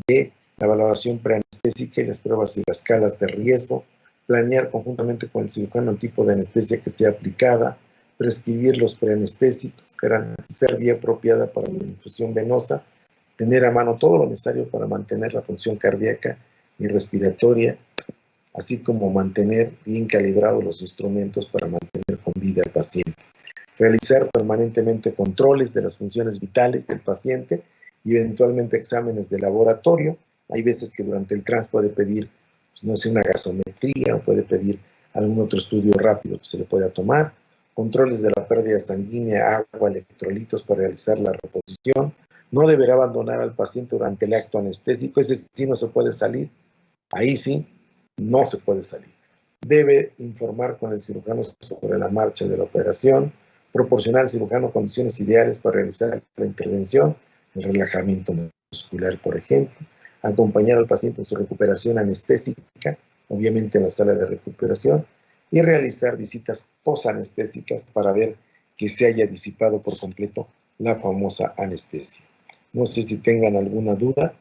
de la valoración preanestésica y las pruebas y las escalas de riesgo, planear conjuntamente con el cirujano el tipo de anestesia que sea aplicada, prescribir los preanestésicos, garantizar vía apropiada para la infusión venosa, tener a mano todo lo necesario para mantener la función cardíaca y respiratoria, así como mantener bien calibrados los instrumentos para mantener con vida al paciente. Realizar permanentemente controles de las funciones vitales del paciente y eventualmente exámenes de laboratorio. Hay veces que durante el trans puede pedir, pues, no sé, una gasometría, o puede pedir algún otro estudio rápido que se le pueda tomar. Controles de la pérdida sanguínea, agua, electrolitos para realizar la reposición. No deberá abandonar al paciente durante el acto anestésico, ese sí no se puede salir. Ahí sí, no se puede salir. Debe informar con el cirujano sobre la marcha de la operación, proporcionar al cirujano condiciones ideales para realizar la intervención, el relajamiento muscular, por ejemplo, acompañar al paciente en su recuperación anestésica, obviamente en la sala de recuperación, y realizar visitas posanestésicas para ver que se haya disipado por completo la famosa anestesia. No sé si tengan alguna duda,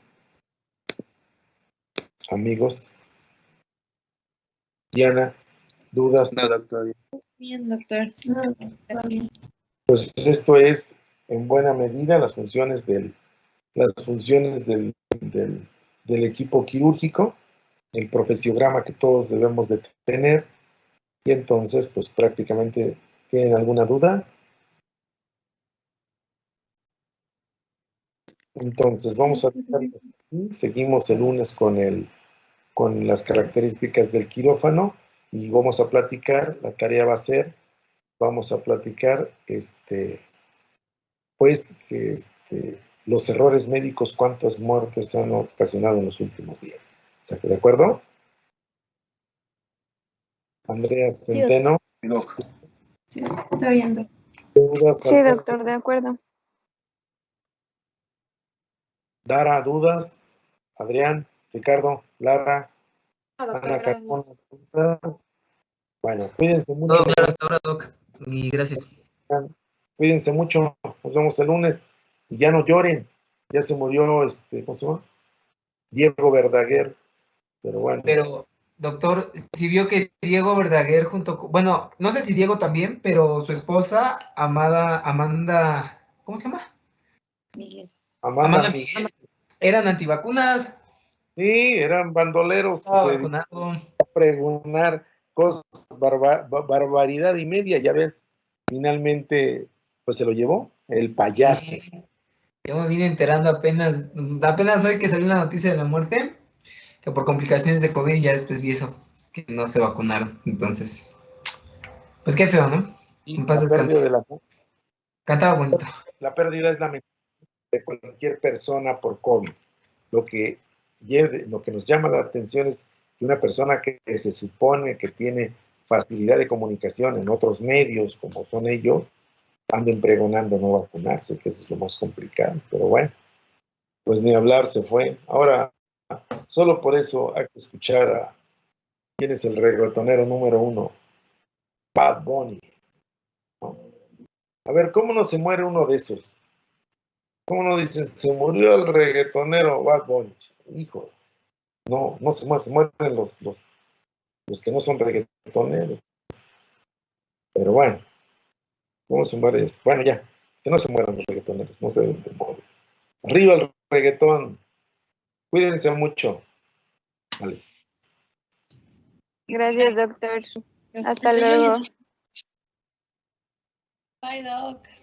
amigos. Diana, ¿dudas? No, doctor. Bien, doctor. Pues esto es, en buena medida, las funciones del equipo quirúrgico, el profesiograma que todos debemos de tener, y entonces, pues prácticamente, ¿tienen alguna duda? Entonces, vamos a seguimos el lunes con las características del quirófano, y vamos a platicar, la tarea va a ser, vamos a platicar, pues, que los errores médicos, cuántas muertes han ocasionado en los últimos días. ¿De acuerdo? Andrea Centeno. Sí, está bien. ¿Dudas? Sí, doctor, de acuerdo. Dara, ¿dudas? Adrián, Ricardo, Lara, Doctor, Ana gracias. Carmona. Bueno, cuídense mucho. Todo claro hasta ahora, Doc. Y gracias. Cuídense mucho. Nos vemos el lunes. Y ya no lloren, ya se murió, ¿cómo se llama? Diego Verdaguer, pero bueno. Pero, doctor, si vio que Diego Verdaguer bueno, no sé si Diego también, pero su esposa, Amanda, ¿cómo se llama? Miguel. Amanda Miguel, eran antivacunas, sí, eran bandoleros que estaba se vacunado. a pregonar cosas, barbaridad y media, ya ves, finalmente, pues se lo llevó el payaso. Sí, yo me vine enterando apenas hoy que salió la noticia de la muerte, que por complicaciones de COVID ya después vi eso, que no se vacunaron. Entonces, pues qué feo, ¿no? Y En paz la pérdida descanse. Cantaba bonito. la pérdida es lamentable de cualquier persona por COVID. Lo que nos llama la atención es que una persona que se supone que tiene facilidad de comunicación en otros medios, como son ellos, anden pregonando no vacunarse, que eso es lo más complicado. Pero bueno, pues ni hablar, se fue. Ahora, solo por eso hay que escuchar a quién es el reggaetonero número 1, Bad Bunny, ¿no? A ver, ¿cómo no se muere uno de esos? ¿Cómo no dicen, se murió el reggaetonero Bad Bunny? Hijo, no se mueren, se mueren los que no son reggaetoneros. Pero bueno, ¿cómo se muere esto? Bueno, ya, que no se mueran los reggaetoneros, no se deben de morir. Arriba el reggaetón, cuídense mucho. Vale. Gracias, doctor. Hasta luego. Bye, Doc.